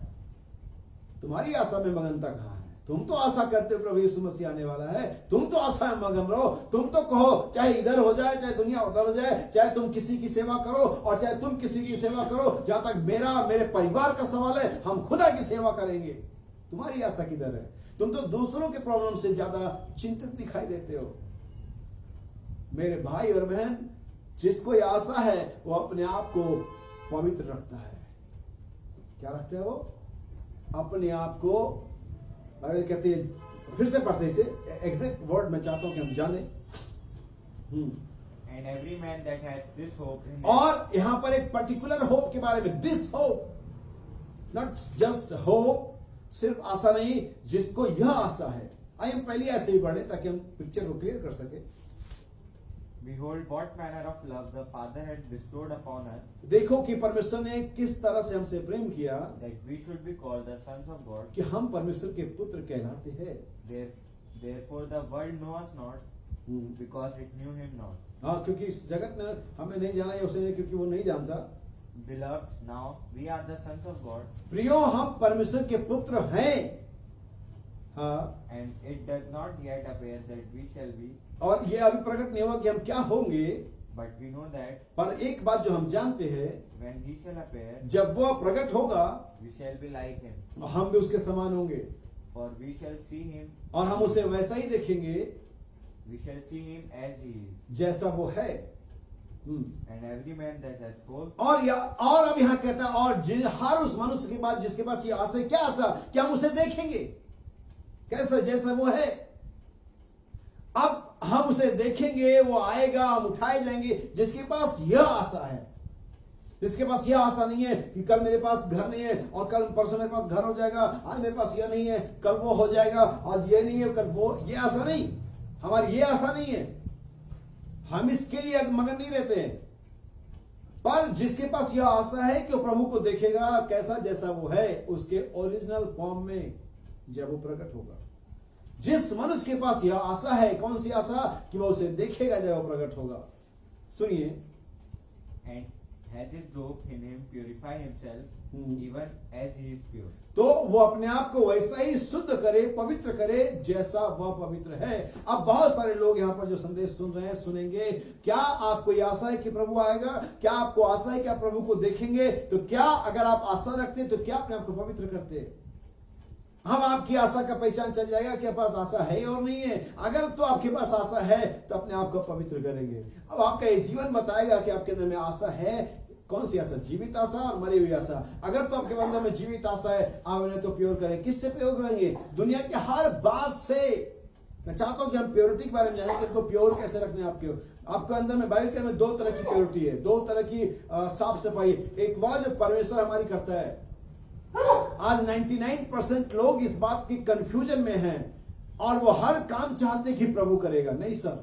तुम्हारी आशा में मगनता कहां है? तुम तो आशा करते हो प्रभु यीशु मसीह आने वाला है, तुम तो आशा में मगन रहो। तुम तो कहो चाहे इधर हो जाए, चाहे दुनिया उधर हो जाए, चाहे तुम किसी की सेवा करो और चाहे तुम किसी की सेवा करो, जहां तक मेरे परिवार का सवाल है, हम खुदा की सेवा करेंगे। तुम्हारी आशा किधर है? तुम तो दूसरों के प्रॉब्लम से ज्यादा चिंतित दिखाई देते हो। मेरे भाई और बहन, जिसको यह आशा है वो अपने आप को पवित्र रखता है। क्या रखता है वो? अपने आप को, बाइबल कहती है, फिर से पढ़ते इसे, एग्जैक्ट वर्ड मैं चाहता हूं कि हम जाने। And every man that hath this hope in और यहां पर एक पर्टिकुलर होप के बारे में, this hope, not just hope, सिर्फ आशा नहीं, जिसको यह आशा है। आइए हम पहले ऐसे ही पढ़े ताकि हम पिक्चर को क्लियर कर सके। Behold, what manner of love the Father had bestowed upon us, देखो कि परमेश्वर ने किस तरह से हमसे प्रेम किया, that we should be called the sons of God. कि हम परमेश्वर के पुत्र कहलाते हैं। Therefore the world know us not, because it knew him not. हाँ, क्योंकि इस जगत ने हमें नहीं जाना है उसे, क्योंकि वो नहीं जानता। Beloved, now we are the sons of God. प्रियो, हम परमेश्वर के पुत्र हैं। हाँ, And it does not yet appear that we shall be, और ये अभी प्रकट नहीं हुआ कि हम क्या होंगे, but we know that पर एक बात जो हम जानते हैं, when he shall appear, जब वो प्रकट होगा we shall be like him. हम भी उसके समान होंगे, For we shall see him, और हम उसे वैसा ही देखेंगे we shall see him as he is. जैसा वो है। And every man that hath hope, और अब यहाँ कहता है, और हर उस मनुष्य के बाद जिसके पास ये आशा है, क्या आशा? कि हम उसे देखेंगे कैसा, जैसा वो है। अब हम उसे देखेंगे, वो आएगा, हम उठाए जाएंगे। जिसके पास यह आशा है, जिसके पास यह आशा नहीं है कि कल मेरे पास घर नहीं है और कल परसों मेरे पास घर हो जाएगा, आज मेरे पास यह नहीं है कल वो हो जाएगा, आज ये नहीं है कल वो, ये आशा नहीं, हमारी ये आशा नहीं है। हम इसके लिए मगन नहीं रहते हैं। पर जिसके पास यह आशा है कि वो प्रभु को देखेगा कैसा, जैसा वो है, उसके ओरिजिनल फॉर्म में जब वो प्रकट होगा। जिस मनुष्य के पास यह आशा है, कौन सी आशा? कि वो उसे देखेगा जब वो प्रकट होगा। सुनिए, hath his robe in him purify himself even as he is pure. तो वो अपने आप को वैसा ही शुद्ध करे, पवित्र करे जैसा वह पवित्र है। अब बहुत सारे लोग यहाँ पर जो संदेश सुन रहे हैं, सुनेंगे, क्या आपको ये आशा है कि प्रभु आएगा? क्या आपको आशा है कि आप प्रभु को देखेंगे? तो क्या अगर आप आशा रखते हैं तो क्या अपने आप को पवित्र करते हैं? हम आपकी आशा का पहचान चल जाएगा कि आपके पास आशा है और नहीं है। अगर तो आपके पास आशा है तो अपने आप को पवित्र करेंगे। अब आपका ये जीवन बताएगा कि आपके अंदर में आशा है। कौन सी आशा? जीवित आशा और मरी हुई आशा। अगर तो आपके अंदर में जीवित आशा है, आप उन्हें तो प्योर करें। किससे प्योर करेंगे? दुनिया के हर बात से। मैं चाहता हूं कि हम प्योरिटी के बारे में जानें कि इनको प्योर कैसे रखने। आपके अंदर में बाइबल के अंदर दो तरह की प्योरिटी है, दो तरह की साफ सफाई। एक वह जो परमेश्वर हमारी करता है। आज 99% लोग इस बात की कंफ्यूजन में हैं और वो हर काम चाहते कि प्रभु करेगा। नहीं सर,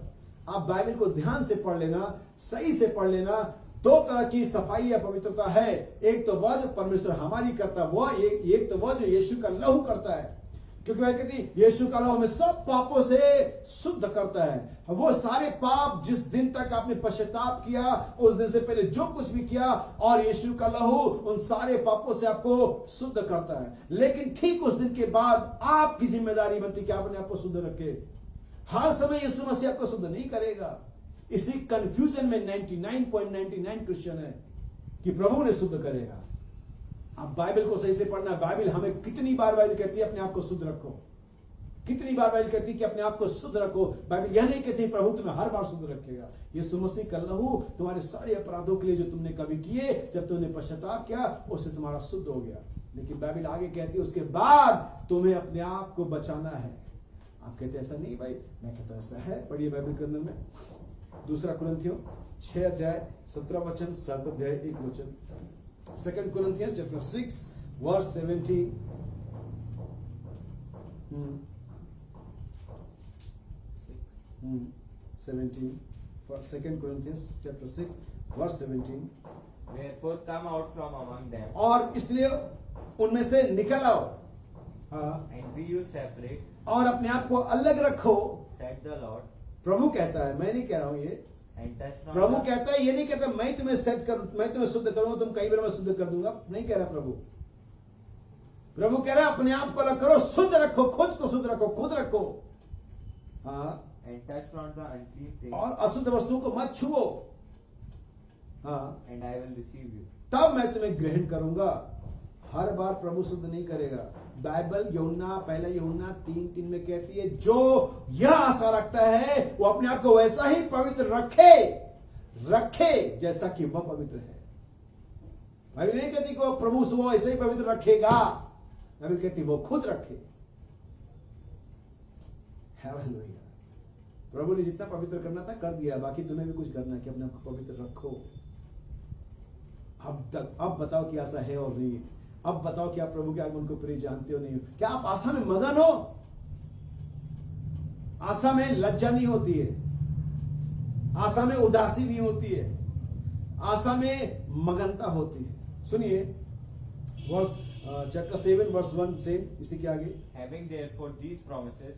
आप बाइबल को ध्यान से पढ़ लेना, सही से पढ़ लेना। दो तरह की सफाई या पवित्रता है। एक तो वह जो परमेश्वर हमारी करता है, वो एक तो वह जो यीशु का लहू करता है। क्योंकि वह कहती यीशु का लहू हमें सब पापों से शुद्ध करता है। वो सारे पाप जिस दिन तक आपने पश्चाताप किया, उस दिन से पहले जो कुछ भी किया, और यीशु का लहू उन सारे पापों से आपको शुद्ध करता है। लेकिन ठीक उस दिन के बाद आपकी जिम्मेदारी बनती कि आप अपने आप को शुद्ध रखे। हर समय यीशु मसीह आपको शुद्ध नहीं करेगा। इसी कंफ्यूजन में 99.99 क्रिश्चियन है कि प्रभु ने शुद्ध करेगा। आप बाइबल को सही से पढ़ना। बाइबल हमें कितनी बार बाइबल कहती है अपने आप को शुद्ध रखो। कितनी बार बाइबल कहती है कि अपने आप को शुद्ध रखो। बाइबल यह नहीं कहती प्रभु तुम्हें हर बार शुद्ध रखेगा। यीशु मसीह का लहू तुम्हारे सारे अपराधों के लिए जो तुमने कभी किए, जब तुमने पश्चाताप किया, उससे तुम्हारा शुद्ध हो गया। लेकिन बाइबल आगे कहती है उसके बाद तुम्हें अपने आप को बचाना है। आप कहते ऐसा नहीं भाई, मैं कहता ऐसा है। पढ़िए बाइबल के अंदर में दूसरा कुरिन्थियों 6 अध्याय 17 वचन, 7 अध्याय 1 वचन। 2 Corinthians chapter 6 verse 17. 17. 2 Corinthians chapter 6 verse 17. Wherefore come out from among them. और इसलिए उनमें से निकल आओ। And be you separate. और अपने आप को अलग रखो। Said the Lord. प्रभु कहता है, मैं नहीं कह रहा हूं ये। प्रभु कहता है, ये नहीं कहता मैं तुम्हें सेट कर, मैं तुम्हें शुद्ध करूंगा, तुम कई बार मैं शुद्ध कर दूंगा। नहीं कह रहा प्रभु। प्रभु कह रहा है अपने आप को अलग करो, शुद्ध रखो, खुद को शुद्ध रखो, खुद रखो। हाँ। और अशुद्ध वस्तु को मत छुओ। हाँ। And I will receive you. तब मैं तुम्हें ग्रहण करूंगा। हर बार प्रभु शुद्ध नहीं करेगा। बाइबल पहला यूहन्ना 3:3 में कहती है जो यह आशा रखता है वो अपने आप को वैसा ही पवित्र रखे जैसा कि वह पवित्र है। बाइबल नहीं कहती कि प्रभु से वो ऐसे ही पवित्र रखेगा। बाइबल कहती वो खुद रखे। हालेलुया। प्रभु ने जितना पवित्र करना था कर दिया, बाकी तुम्हें भी कुछ करना है कि अपने आप को पवित्र रखो। अब बताओ कि आशा है और नहीं है। अब बताओ कि आप प्रभु के आगमन को प्रिय जानते हो नहीं हो। क्या आप आशा में मगन हो? आशा में लज्जा नहीं होती है, आशा में उदासी नहीं होती है, आशा में मगनता होती है। सुनिए वर्स chapter 7 verse 1 सेम, इसी के आगे। Having therefore these promises,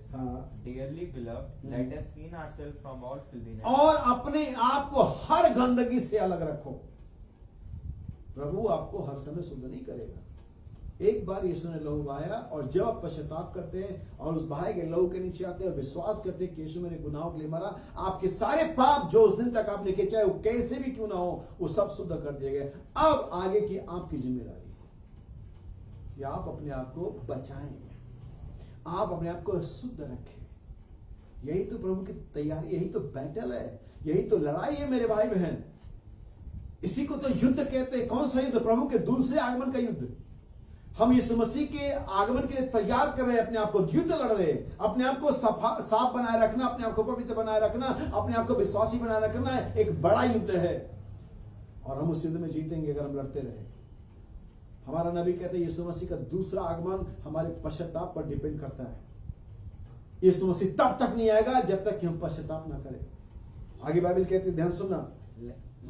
dearly beloved, let us clean ourselves from all filthiness. और अपने आप को हर गंदगी से अलग रखो। प्रभु आपको हर समय शुद्ध नहीं करेगा। एक बार यीशु ने लहू बहाया, और जब आप पश्चाताप करते हैं और उस बहाए गए लहू के नीचे आते हैं और विश्वास करते हैं कि यीशु मेरे गुनाहों के लिए मरा, आपके सारे पाप जो उस दिन तक आपने किए, चाहे वो कैसे भी क्यों ना हो, वो सब शुद्ध कर दिए गए। अब आगे की आपकी जिम्मेदारी कि आप अपने आप को बचाएं, आप अपने आप को शुद्ध रखें। यही तो प्रभु की तैयारी, यही तो बैटल है, यही तो लड़ाई है मेरे भाई बहन। इसी को तो युद्ध कहते हैं। कौन सा युद्ध? प्रभु के दूसरे आगमन का युद्ध। हम यीशु मसीह के आगमन के लिए तैयार कर रहे हैं, अपने आप को युद्ध लड़ रहे हैं। अपने आप को साफ बनाए रखना, अपने आप को पवित्र बनाए रखना, अपने आप को विश्वासी बनाए रखना एक बड़ा युद्ध है, और हम उस युद्ध में जीतेंगे अगर हम लड़ते रहे। हमारा नबी कहते हैं यीशु मसीह का दूसरा आगमन हमारे पश्चाताप पर डिपेंड करता है। यीशु मसीह तब तक नहीं आएगा जब तक कि हम पश्चाताप ना करें। आगे बाइबल कहती है, ध्यान सुनना,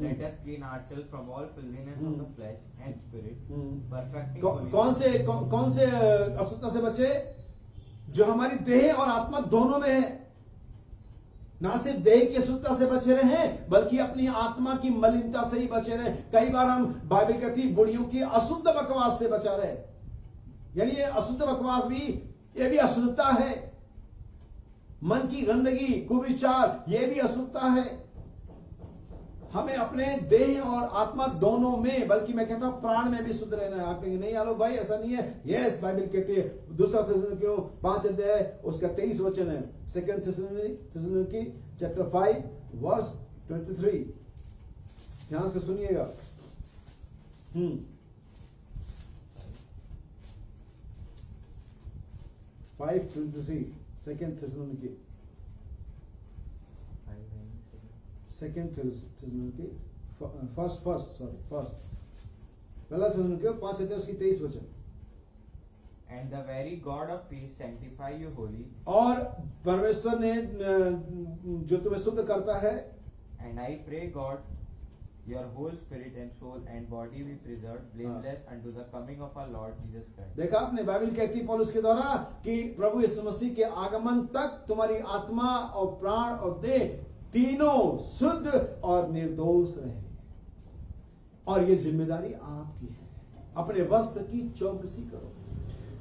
Let us clean ourselves from all filthiness of the flesh and spirit, perfecting कौन से अशुद्धता से बचे? जो हमारी देह और आत्मा दोनों में है। ना सिर्फ देह की अशुद्धता से बचे रहे बल्कि अपनी आत्मा की मलिनता से ही बचे रहे। कई बार हम बाइबल कहती बुढ़ियों की अशुद्ध बकवास से बचा रहे, यानी ये अशुद्ध बकवास भी, ये भी अशुद्धता है। मन की गंदगी, कुविचार, ये भी अशुद्धता है। हमें अपने देह और आत्मा दोनों में, बल्कि मैं कहता हूं प्राण में भी शुद्ध रहना है। आप कहेंगे नहीं आलोक भाई ऐसा नहीं है। यस, बाइबल कहती है, दूसरा थिस्सलुनीकियों 5 अध्याय उसका 23 वचन है। सेकंड थिस्सलुनीकी चैप्टर 5 वर्स 23, ध्यान से सुनिएगा। 5:23 second Thessalonians, second Thessalonians first पहला थिस्सलुनीकियों 5 अध्याय उसकी 23 वचन। And the very God of peace sanctify you wholly. और परमेश्वर ने जो तुम्हें शुद्ध करता है। And I pray God, your whole spirit and soul and body be preserved blameless unto the coming of our Lord Jesus Christ. देखा आपने, बाइबल कहती है पौलुस के द्वारा कि प्रभु यीशु मसीह के आगमन तक तुम्हारी आत्मा और प्राण और देह तीनों शुद्ध और निर्दोष रहे। और ये जिम्मेदारी आपकी है। अपने वस्त्र की चौकसी करो।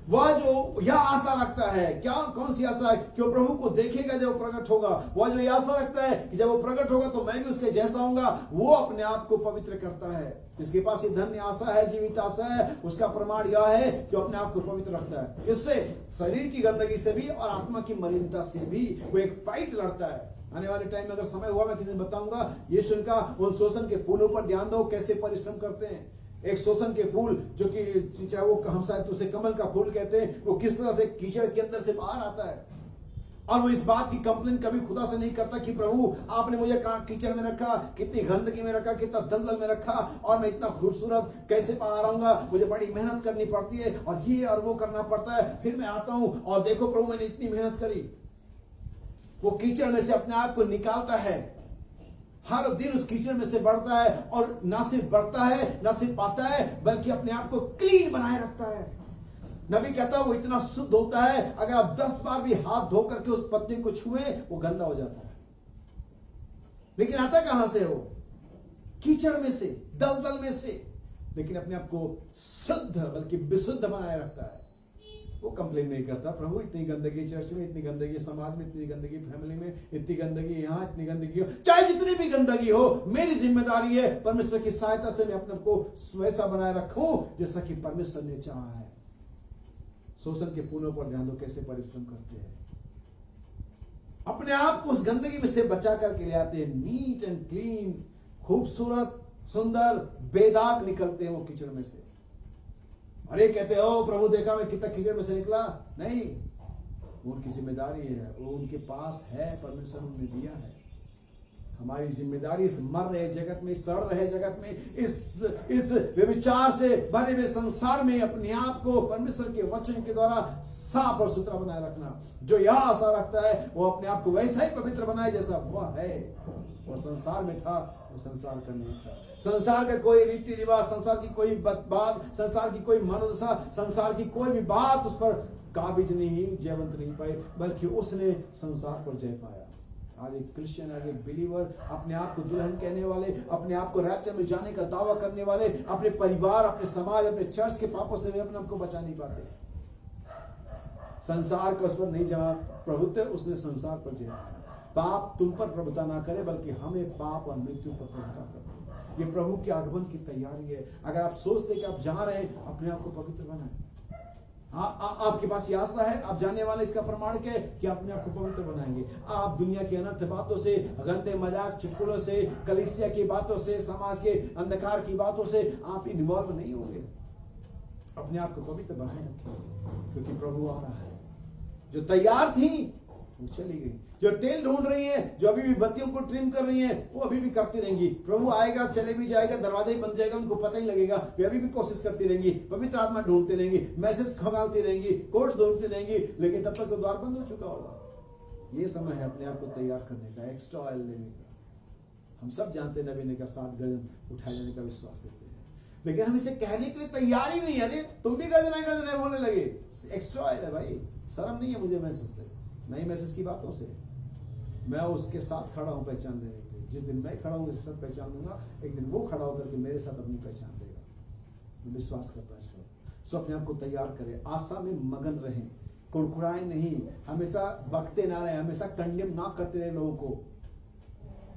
वह जो यह आशा रखता है, क्या कौन सी आशा है? कि वो प्रभु को देखेगा जब वो प्रकट होगा। वह जो यह आशा रखता है कि जब वो प्रकट होगा तो मैं भी उसके जैसा होऊंगा, वो अपने आप को पवित्र करता है। जिसके पास ये धन्य आशा है, जीवित आशा है, उसका प्रमाण यह है कि अपने आप को पवित्र रखता है। इससे शरीर की गंदगी से भी और आत्मा की मलिनता से भी वो एक फाइट लड़ता है। आने वाले टाइम में अगर समय हुआ मैं किसी दिन बताऊंगा, यीशु का उन शोषण के फूलों पर ध्यान दो, कैसे परिश्रम करते हैं। एक शोषण के फूल जो कि चाहे वो हम शायद उसे कमल का फूल कहते हैं, वो किस तरह से कीचड़ के अंदर से बाहर आता है। और वो इस बात की कंप्लेन कभी खुदा से नहीं करता कि प्रभु आपने मुझे कहां कीचड़ में रखा, कितनी गंदगी में रखा, कितना दलदल में रखा, और मैं इतना खूबसूरत कैसे बाहर आऊंगा, मुझे बड़ी मेहनत करनी पड़ती है और ये और वो करना पड़ता है, फिर मैं आता हूं और देखो प्रभु मैंने इतनी मेहनत करी। वो कीचड़ में से अपने आप को निकालता है, हर दिन उस कीचड़ में से बढ़ता है, और ना सिर्फ बढ़ता है, ना सिर्फ पाता है, बल्कि अपने आप को क्लीन बनाए रखता है। नबी कहता है वो इतना शुद्ध होता है, अगर आप 10 बार भी हाथ धो करके उस पत्ते को छुए वो गंदा हो जाता है। लेकिन आता कहां से? वो कीचड़ में से, दलदल में से, लेकिन अपने आप को शुद्ध बल्कि विशुद्ध बनाए रखता है। वो कंप्लेन नहीं करता, प्रभु इतनी गंदगी चर्च में, इतनी गंदगी समाज में, इतनी गंदगी फैमिली में, इतनी गंदगी यहाँ, इतनी गंदगी हो, चाहे जितनी भी गंदगी हो, मेरी जिम्मेदारी है परमेश्वर की सहायता से मैं अपने को वैसा बनाए रखूं जैसा कि परमेश्वर ने चाहा है। शोषण के फूलों पर ध्यान दो, कैसे परिश्रम करते हैं, अपने आप को उस गंदगी में से बचा करके ले आते हैं। नीट एंड क्लीन, खूबसूरत, सुंदर, बेदाग निकलते हैं वो कीचड़ में से। और ये कहते हैं ओ प्रभु देखा मैं कितना कीचड़ में से निकला। नहीं, वो उनकी जिम्मेदारी है, वो उनके पास है, परमेश्वर ने दिया है। हमारी जिम्मेदारी इस मर रहे जगत में, सड़ रहे जगत में, इस व्यभिचार से भरे हुए संसार में अपने आप को परमेश्वर के वचन के द्वारा साफ और सुथरा बनाए रखना। जो यह आशा रखता है वो अपने आप को वैसा ही पवित्र बनाए जैसा वह है। वो संसार में था, वो संसार का नहीं था। संसार का कोई रीति रिवाज, संसार की कोई बात, संसार की कोई मनोदशा, संसार की कोई भी बात उस पर काबिज नहीं, जयवंत नहीं पाई, बल्कि उसने संसार पर जय पाया। आज एक क्रिश्चियन, आज एक बिलीवर, अपने आप को दुल्हन कहने वाले, अपने आप को रैप्चर में जाने का दावा करने वाले, अपने परिवार, अपने समाज, अपने चर्च के पापों से भी अपने आप को बचा नहीं पाते। संसार का उस पर नहीं जमा प्रभुत्व, उसने संसार पर जय पाया। पाप तुम पर प्रभुता ना करे, बल्कि हमें पाप और मृत्यु पर प्रभुता करे। ये प्रभु के आगमन की तैयारी है। अगर आप सोचते कि आप जा रहे हैं, अपने आप को पवित्र बनाए। आपके पास ये आशा है, आप जाने वाले, इसका प्रमाण क्या है कि अपने आप को पवित्र बनाएंगे। आप दुनिया की अनर्थ बातों से, गंदे मजाक चुटकुलों से, कलीसिया की बातों से, समाज के अंधकार की बातों से आप इन्वॉल्व नहीं होंगे। अपने आप को पवित्र बनाए रखेंगे, क्योंकि प्रभु आ रहा है। जो तैयार थी वो चली गई, जो तेल ढूंढ रही है, जो अभी भी बत्तियों को ट्रिम कर रही है, वो अभी भी करती रहेंगी। प्रभु आएगा, चले भी जाएगा, दरवाजा ही बंद जाएगा, उनको पता ही लगेगा। वे अभी भी कोशिश करती रहेंगी, पवित्र आत्मा ढूंढती रहेंगी, मैसेज खंगालती रहेंगी, कोर्स ढूंढती रहेंगी, लेकिन तब तक तो द्वार बंद हो चुका होगा। ये समय है अपने आप को तैयार करने का, एक्स्ट्रा ऑयल लेने का। हम सब जानते हैं नबी ने कहा 7 गर्दन उठाए जाने का विश्वास देते हैं, लेकिन हम इसे कहने के लिए तैयार ही नहीं। अरे तुम भी गर्दन बोलने लगे। एक्स्ट्रा ऑयल है भाई, शर्म नहीं है मुझे मैसेज से, नई मैसेज की बातों से। मैं उसके साथ खड़ा हूं पहचान देने के लिए। जिस दिन मैं खड़ा हूं उसके साथ पहचान दूंगा, एक दिन वो खड़ा होकर के मेरे साथ अपनी पहचान देगा। मैं विश्वास करता हूं इस पर। सो अपने आप को तैयार करें, आशा में मगन रहें, कुड़कुड़ाएं नहीं, हमेशा बकते ना रहे, हमेशा कंडेम ना करते रहे लोगों को,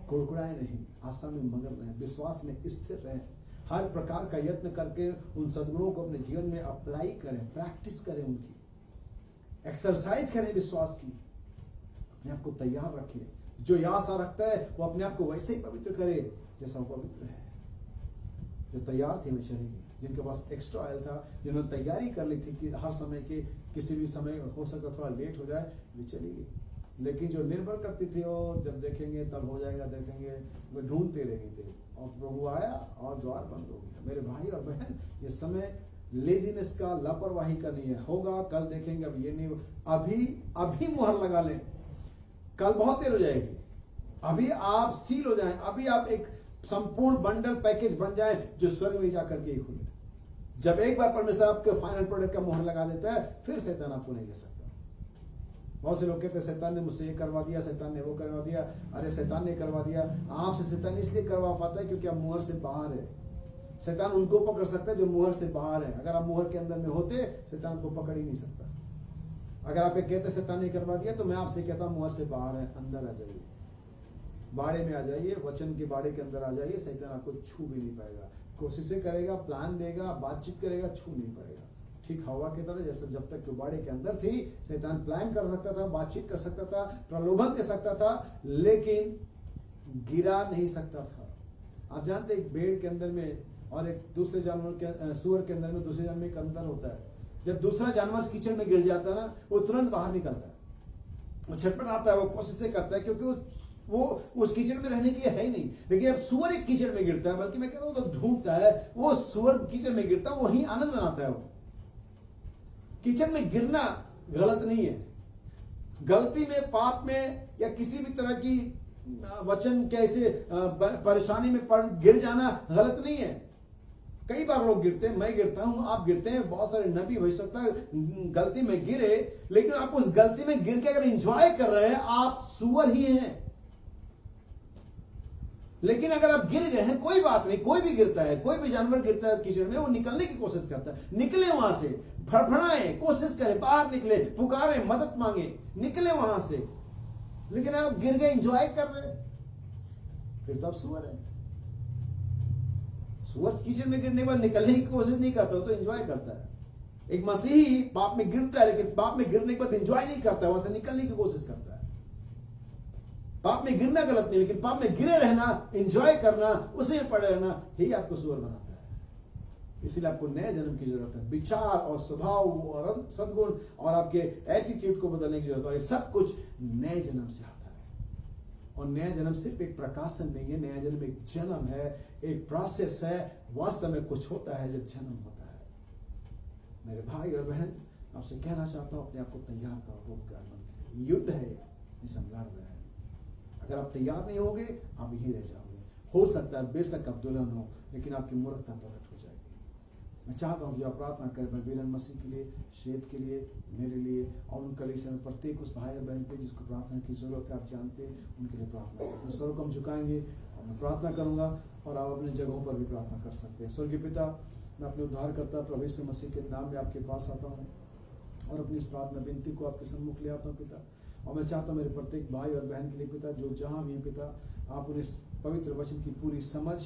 कुड़कुड़ाएं नहीं, आशा में मगन रहें, विश्वास में स्थिर रहें, हर प्रकार का यत्न करके उन सद्गुणों को अपने जीवन में अप्लाई करें, प्रैक्टिस करें, उनकी एक्सरसाइज करें विश्वास की। अपने आप को तैयार रखिए। जो यह आशा रखता है वो अपने आप को वैसे ही पवित्र करे जैसा वो पवित्र है। जो तैयार थे वे चलेंगे, जिनके पास एक्स्ट्रा ऑयल था, जिन्होंने तैयारी कर ली थी कि हर समय के किसी भी समय हो सकता थोड़ा लेट हो जाए, वे चली गई। लेकिन जो निर्भर करती थी वो जब देखेंगे तब हो जाएगा, देखेंगे, वे ढूंढते रहे थे और प्रभु आया और द्वार बंद हो गया। मेरे भाई और बहन, ये समय लेजीनेस का, लापरवाही का नहीं है। होगा कल देखेंगे, अब ये नहीं, अभी मुहर लगा लें, कल बहुत देर हो जाएगी। अभी आप सील हो जाएं, अभी आप एक संपूर्ण बंडल पैकेज बन जाए जो स्वर्ग में जाकर के खुले। जब एक बार परमेश्वर आपके फाइनल प्रोडक्ट का मुहर लगा देता है, फिर शैतान आपको नहीं ले सकता। बहुत से लोग कहते हैं शैतान ने मुझसे ये करवा दिया, शैतान ने वो करवा दिया। अरे शैतान ने करवा दिया, आपसे शैतान इसलिए करवा पाता है क्योंकि आप मुहर से बाहर है। शैतान उनको पकड़ सकता है जो मुहर से बाहर है। अगर आप मुहर के अंदर में होते, शैतान को पकड़ ही नहीं सकता। अगर आप कहते शैतान ने करवा दिया, तो मैं आपसे कहता हूं मुहर से बाहर है, अंदर आ जाइए, बाड़े में आ जाइए, वचन के बाड़े के अंदर आ जाइए। शैतान आपको छू भी नहीं पाएगा। कोशिशें करेगा, प्लान देगा, बातचीत करेगा, छू नहीं पाएगा। ठीक हवा की तरह, जैसे जब तक कि बाड़े के अंदर थी, शैतान प्लान कर सकता था, बातचीत कर सकता था, प्रलोभन दे सकता था, लेकिन गिरा नहीं सकता था। आप जानते एक भेड़ के अंदर में और एक दूसरे जानवर के, सूअर के अंदर में दूसरे जानवर में एक अंतर होता है। जब दूसरा जानवर कीचड़ में गिर जाता है ना, वो तुरंत बाहर निकलता है, वो छटपटाता है, वो कोशिशें करता है, क्योंकि वो उस कीचड़ में रहने के लिए है ही नहीं। लेकिन अब सूअर एक कीचड़ में गिरता है, बल्कि मैं कह रहा हूं तो ढूंढता है, वो सूअर कीचड़ में गिरता है, वही आनंद बनाता है। वो कीचड़ में गिरना गलत नहीं है। गलती में, पाप में या किसी भी तरह की वचन कैसे परेशानी में पड़ गिर जाना गलत नहीं है। कई बार लोग गिरते हैं, मैं गिरता हूं, आप गिरते हैं, बहुत सारे नबी हो सकता है गलती में गिरे, लेकिन आप उस गलती में गिर के अगर एंजॉय कर रहे हैं, आप सुअर ही हैं। लेकिन अगर आप गिर गए हैं, कोई बात नहीं, कोई भी गिरता है, कोई भी जानवर गिरता है कीचड़ में, वो निकलने की कोशिश करता है। निकले वहां से, फड़फड़ाएं, कोशिश करें, बाहर निकले, पुकारें, मदद मांगे, निकले वहां से। लेकिन आप गिर गए, एंजॉय कर रहे, फिर तो आप सुअर है। सुअर कीचड़ में गिरने के बाद निकलने की कोशिश नहीं करता, वो तो एंजॉय करता है। एक मसीही पाप में गिरता है, लेकिन पाप में गिरने के बाद एंजॉय नहीं करता, वहां से निकलने की कोशिश करता है। पाप में गिरना गलत नहीं, लेकिन पाप में गिरे रहना, एंजॉय करना, उसी में पड़े रहना ही आपको सुअर बनाता है। इसीलिए आपको नए जन्म की जरूरत है। विचार और स्वभाव और सद्गुण और आपके एटीट्यूड को बदलने की जरूरत है। और ये सब कुछ नए जन्म से आता है। और नया जन्म सिर्फ एक प्रकाशन नहीं है, नया जन्म एक जन्म है, एक प्रोसेस है। वास्तव में कुछ होता है जब जन्म होता है। मेरे भाई और बहन, आपसे कहना चाहता हूं, अपने आप को तैयार करो। युद्ध है, इसे हम लड़ रहे हैं। अगर आप तैयार नहीं होगे, आप यहीं रह जाओगे। हो सकता है बेशक आप दुल्हन हो, लेकिन आपकी मूर्खता प्रकट हो जाएगी। मैं चाहता हूं कि आप प्रार्थना करें, मैं वीरन मसीह के लिए, शेत के लिए, मेरे लिए और उन कलीसिया में प्रत्येक उस भाई और बहन पे जिसको प्रार्थना की जरूरत है, आप जानते हैं, उनके लिए प्रार्थना करें। सर को हम झुकाएंगे और मैं प्रार्थना करूंगा, और आप अपने जगहों पर भी प्रार्थना कर सकते हैं। स्वर्गीय पिता, मैं अपने उद्धारकर्ता प्रभु यीशु मसीह के नाम में आपके पास आता हूँ और अपनी इस प्रार्थना विनती को आपके सम्मुख ले आता हूँ पिता। और मैं चाहता हूँ मेरे प्रत्येक भाई और बहन के लिए पिता, जो जहां भी है पिता, आप उन्हें पवित्र वचन की पूरी समझ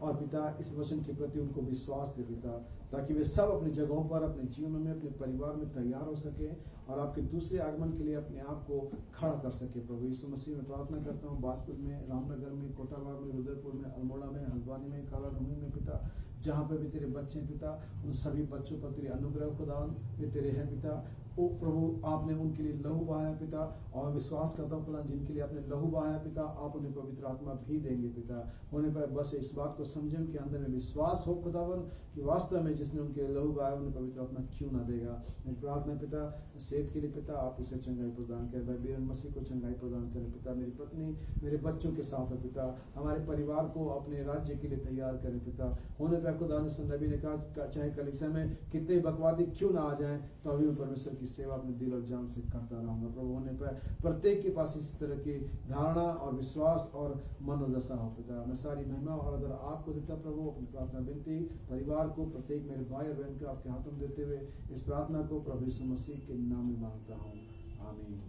और पिता इस वचन के प्रति उनको विश्वास दे पिता, ताकि वे सब अपनी जगहों पर, अपने जीवन में, अपने परिवार में तैयार हो सके और आपके दूसरे आगमन के लिए अपने आप को खड़ा कर सके। प्रभु यीशु मसीह में प्रार्थना करता हूँ, बाजपुर में, रामनगर में, कोटाबाग में, रुद्रपुर में, अल्मोड़ा में, हल्द्वानी में, कालाढूंगी में पिता, जहाँ पे भी तेरे बच्चे हैं पिता, उन सभी बच्चों पर तेरे अनुग्रह खुदावन वे तेरे हैं पिता। ओ प्रभु, आपने उनके लिए लहू बहाया पिता, और विश्वास करता हूँ खुदा, जिनके लिए आपने लहू बहाया पिता, आप उन्हें पवित्र आत्मा भी देंगे पिता। होने पर बस इस बात को समझे, उनके अंदर में विश्वास हो खुदावन कि वास्तव में जिसने उनके लिए लहू बहाया उन्हें पवित्र आत्मा क्यों ना देगा। मेरी प्रार्थना पिता, सेहत के लिए पिता, आप उसे चंगाई प्रदान करें। भाई वीरन मसीह को चंगाई प्रदान करें पिता। मेरी पत्नी, मेरे बच्चों के साथ है पिता, हमारे परिवार को अपने राज्य के लिए तैयार करें पिता। होने पर खुदा नबी ने कहा चाहे कलीसिया में कितने बकवादी क्यों ना आ जाएं, तो अभी मैं परमेश्वर की सेवा अपने दिल और जान से करता रहूंगा। प्रभु होने पर प्रत्येक के पास इस तरह की धारणा और विश्वास और मनोदशा हो पिता। मैं सारी महिमा और आदर आपको देता प्रभु। अपनी प्रार्थना विनती परिवार को, प्रत्येक मेरे भाई और बहन को आपके हाथों में देते हुए इस प्रार्थना को प्रभु यीशु मसीह के नाम में मांगता हूँ, आमीन।